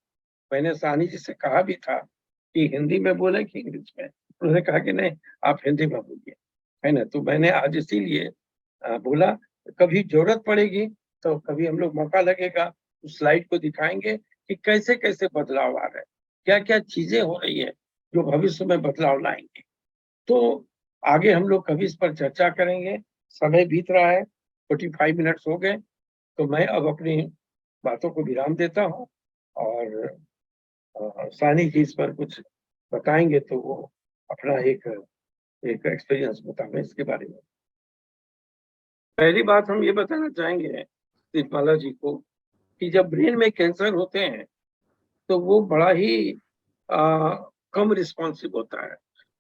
मैंने सानी जी से कहा भी था कि हिंदी में बोले कि इंग्लिश में, उन्होंने कहा कि नहीं, आप हिंदी में बोलिए, है ना। तो मैंने आज इसीलिए बोला, कभी जरूरत पड़ेगी तो कभी हम लोग मौका लगेगा उस स्लाइड को दिखाएंगे कि कैसे कैसे बदलाव आ रहे हैं, क्या क्या चीजें हो रही है जो भविष्य में बदलाव लाएंगे। तो आगे हम लोग कभी इस पर चर्चा करेंगे। समय बीत रहा है, 45 मिनट्स हो गए, तो मैं अब अपनी बातों को विराम देता हूँ, और सानी जी इस पर कुछ बताएंगे, तो वो अपना एक एक एक्सपीरियंस बताएंगे इसके बारे में। पहली बात हम ये बताना चाहेंगे दीपमाला जी को कि जब ब्रेन में कैंसर होते हैं तो वो बड़ा ही कम रिस्पॉन्सिव होता है।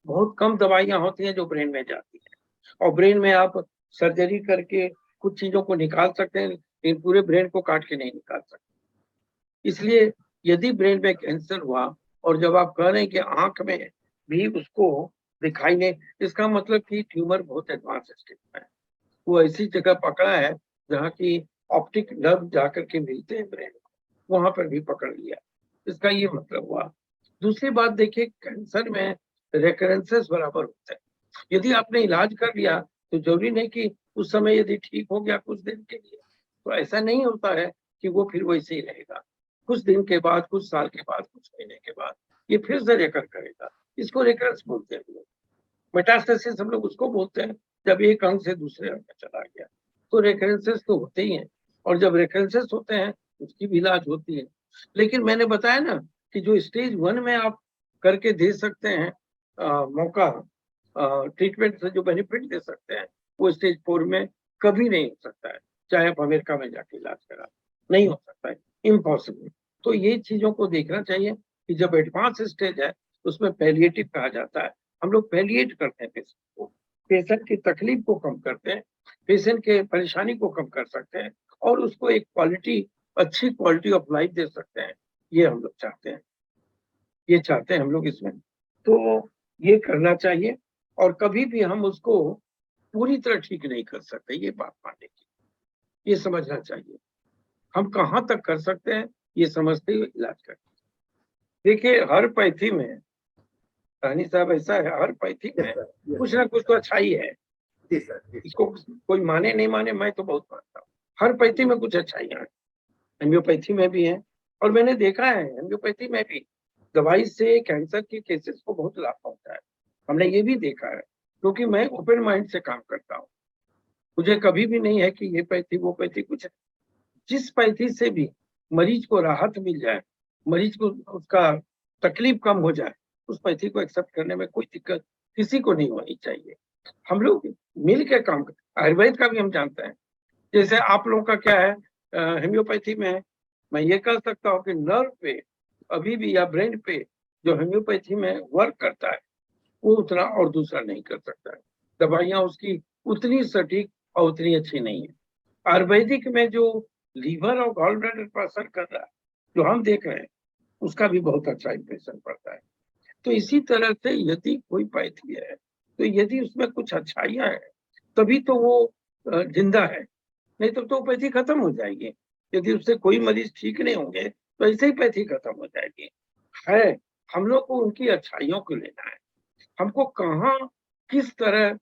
बहुत कम दवाइयां होती हैं जो ब्रेन में जाती हैं, और ब्रेन में आप सर्जरी करके कुछ चीजों को निकाल सकते हैं, लेकिन पूरे ब्रेन को काट के नहीं निकाल सकते। इसलिए यदि ब्रेन में कैंसर हुआ, और जब आप कह रहे हैं कि आंख में भी उसको दिखाई नहीं, इसका मतलब कि ट्यूमर बहुत एडवांस स्टेज में है। वो ऐसी जगह पकड़ा है जहाँ की ऑप्टिक नर्व जाकर के मिलते हैं ब्रेन को, वहां पर भी पकड़ लिया, इसका ये मतलब हुआ। दूसरी बात देखिए, कैंसर में रेकरेंसेस बराबर होते हैं। यदि आपने इलाज कर लिया तो जरूरी नहीं कि उस समय यदि ठीक हो गया कुछ दिन के लिए, तो ऐसा नहीं होता है कि वो फिर वैसे ही रहेगा। कुछ दिन के बाद, कुछ साल के बाद, कुछ महीने के बाद ये फिर से रेकर करेगा। इसको रेकरेंस बोलते हैं लोग। मेटास्टेसिस हम लोग उसको बोलते हैं जब एक अंग से दूसरे अंग में चला गया। तो रेकरेंसेस तो होते ही हैं, और जब रेकरेंसेस होते हैं उसकी भी इलाज होती है। लेकिन मैंने बताया ना कि जो स्टेज 1 में आप करके दे सकते हैं मौका, ट्रीटमेंट से जो बेनिफिट दे सकते हैं, वो स्टेज 4 में कभी नहीं हो सकता है, चाहे आप अमेरिका में जाके इलाज करा, नहीं हो सकता है, इम्पॉसिबल। तो ये चीजों को देखना चाहिए कि जब एडवांस स्टेज है उसमें पैलिएटिव कहा जाता है। हम लोग पैलिएट करते हैं पेशेंट को, पेशेंट की तकलीफ को कम करते हैं, पेशेंट के परेशानी को कम कर सकते हैं और उसको एक अच्छी क्वालिटी ऑफ लाइफ दे सकते हैं। ये हम लोग चाहते हैं, ये चाहते हैं हम लोग इसमें। तो ये करना चाहिए और कभी भी हम उसको पूरी तरह ठीक नहीं कर सकते, ये बात मानने की, ये समझना चाहिए। हम कहाँ तक कर सकते हैं ये समझते हुए इलाज करते हैं। देखिए हर पैथी में रानी साहब ऐसा है, हर पैथी में कुछ ना कुछ तो अच्छाई है। इसको कोई माने नहीं माने, मैं तो बहुत मानता हूँ। हर पैथी में कुछ अच्छाइयाँ हैं, होम्योपैथी में भी है। और मैंने देखा है होम्योपैथी में भी दवाई से कैंसर के केसेस को बहुत लाभ पहुंचा है। हमने ये भी देखा है, क्योंकि मैं ओपन माइंड से काम करता हूँ। मुझे कभी भी नहीं है कि ये पैथी वो पैथी, कुछ जिस पैथी से भी मरीज को राहत मिल जाए, मरीज को उसका तकलीफ कम हो जाए, उस पैथी को एक्सेप्ट करने में कोई दिक्कत किसी को नहीं होनी चाहिए। हम लोग मिल के काम करते। आयुर्वेद का भी हम जानते हैं, जैसे आप लोगों का क्या है होम्योपैथी में, मैं ये कह सकता हूँ कि नर्व पे अभी भी या ब्रेन पे जो होम्योपैथी में वर्क करता है वो उतना और दूसरा नहीं कर सकता है। दवाइयाँ उसकी उतनी सटीक और उतनी अच्छी नहीं है। आयुर्वेदिक में जो लीवर और गॉल ब्लैडर पर असर कर रहा है, जो हम देख रहे हैं, उसका भी बहुत अच्छा इंप्रेशन पड़ता है। तो इसी तरह से यदि कोई पैथी है तो यदि उसमें कुछ अच्छाइयाँ हैं तभी तो वो जिंदा है, नहीं तो पैथी खत्म हो जाएगी। यदि उससे कोई मरीज ठीक नहीं होंगे तो ऐसे ही पैथी खत्म हो जाएगी। है, हम लोग को उनकी अच्छाइयों को लेना है। हमको कहाँ किस तरह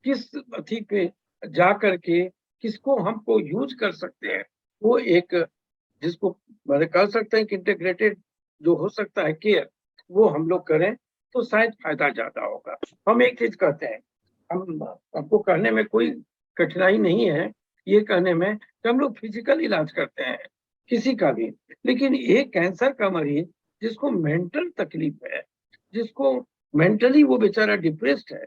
किस अथी पे जा करके किसको हमको यूज कर सकते हैं, वो एक जिसको मैंने कह सकते हैं कि इंटीग्रेटेड जो हो सकता है केयर, वो हम लोग करें तो शायद फायदा ज्यादा होगा। हम एक चीज कहते हैं, हम आपको कहने में कोई कठिनाई नहीं है ये कहने में कि हम लोग फिजिकल इलाज करते हैं किसी का भी, लेकिन एक कैंसर का मरीज जिसको मेंटल तकलीफ है, जिसको मेंटली वो बेचारा डिप्रेस्ड है,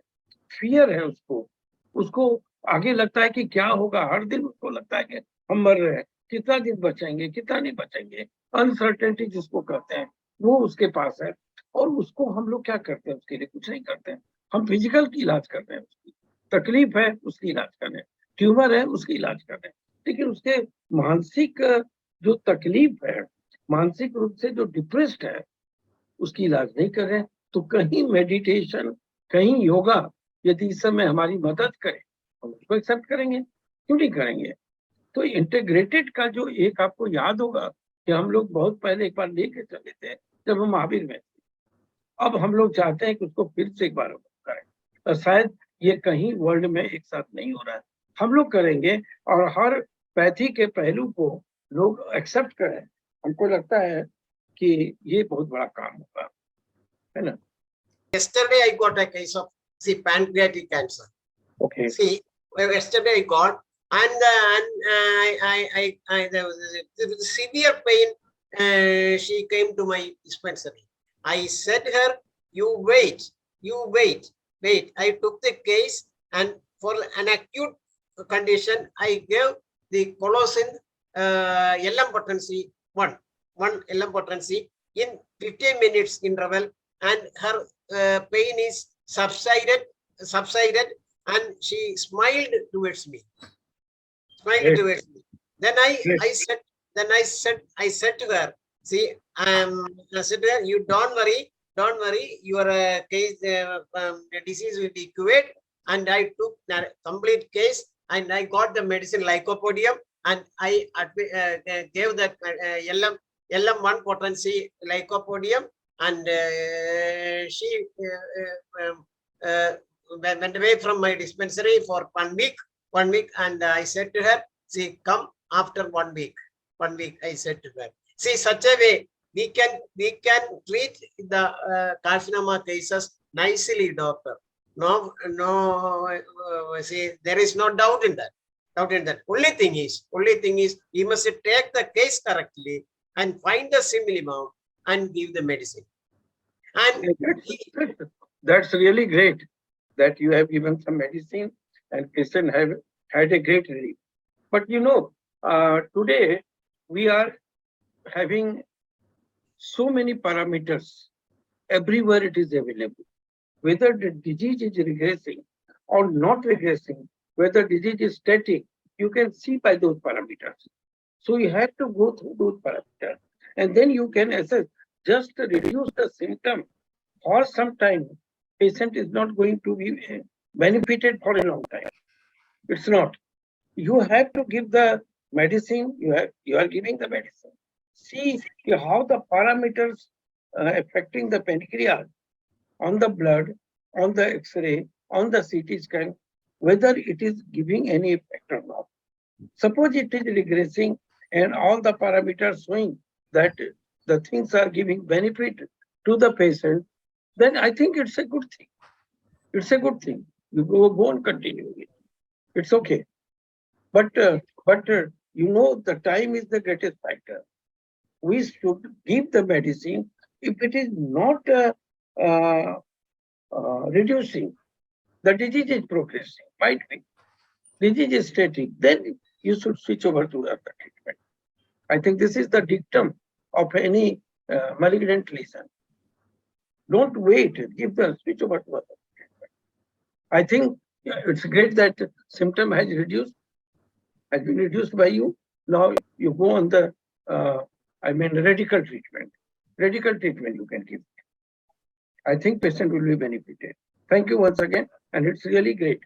फियर है उसको उसको आगे लगता है कि क्या होगा, हर दिन उसको लगता है कि हम मर रहे हैं, कितना दिन बचेंगे कितना नहीं बचेंगे, अनसर्टेनिटी जिसको कहते हैं वो उसके पास है। और उसको हम लोग क्या करते हैं, उसके लिए कुछ नहीं करते हैं, हम फिजिकल की इलाज करते हैं। उसकी तकलीफ है उसकी इलाज कर रहे हैं, ट्यूमर है उसकी इलाज कर रहे हैं, लेकिन उसके मानसिक जो तकलीफ है, मानसिक रूप से जो डिप्रेस्ड है, उसकी इलाज नहीं कर रहे हैं। तो कहीं मेडिटेशन, कहीं योगा यदि इस समय हमारी मदद करे हम उसको एक्सेप्ट करेंगे, क्यों नहीं करेंगे। तो इंटीग्रेटेड का जो एक आपको याद होगा कि हम लोग बहुत पहले एक बार लेके चले थे जब हम महावीर में थे, अब हम लोग चाहते हैं कि उसको फिर से एक बार करें। तो शायद ये कहीं वर्ल्ड में एक साथ नहीं हो रहा है, हम लोग करेंगे और हर पैथी के पहलू को लोग एक्सेप्ट करें। हमको लगता है कि ये बहुत बड़ा काम होगा, है ना। Yesterday I got a case of pancreatic cancer. Okay. See, yesterday I got and there was severe pain. She came to my dispensary. I said her, you wait. I took the case and for an acute condition, I gave the Colosin LM potency 1 LM potency in 15 minutes interval, and her pain is subsided, and she smiled towards me. Then I said to her, see, I said to her, you don't worry, your case, disease will be cured. And I took the complete case and I got the medicine lycopodium, and I gave that LM1 potency lycopodium, and she went away from my dispensary for 1 week, and I said to her, see, come after 1 week. I said to her, see, such a way we can treat the carcinoma cases nicely, doctor. No, see, there is no doubt in that. Only thing is, you must take the case correctly and find the simillimum and give the medicine. And that's really great that you have given some medicine and patient have had a great relief. But today we are having so many parameters. Everywhere it is available. Whether the disease is regressing or not regressing, whether disease is static, you can see by those parameters. So you have to go through those parameters, and then you can assess. Just reduce the symptom for some time. Patient is not going to be benefited for a long time. It's not. You have to give the medicine. You are giving the medicine. See how the parameters affecting the pancreas on the blood, on the X-ray, on the CT scan, whether it is giving any effect or not. Suppose it is regressing and all the parameters showing that the things are giving benefit to the patient, then I think it's a good thing. It's a good thing. You go and continue it. It's okay. But the time is the greatest factor. We should give the medicine if it is not reducing. The disease is progressing, might be. Disease is static, then you should switch over to other treatment. I think this is the dictum of any malignant lesion. Don't wait, give the switch over to other treatment. I think it's great that symptom has been reduced by you. Now you go on the radical treatment. Radical treatment you can give. I think patient will be benefited. Thank you once again, and it's really great.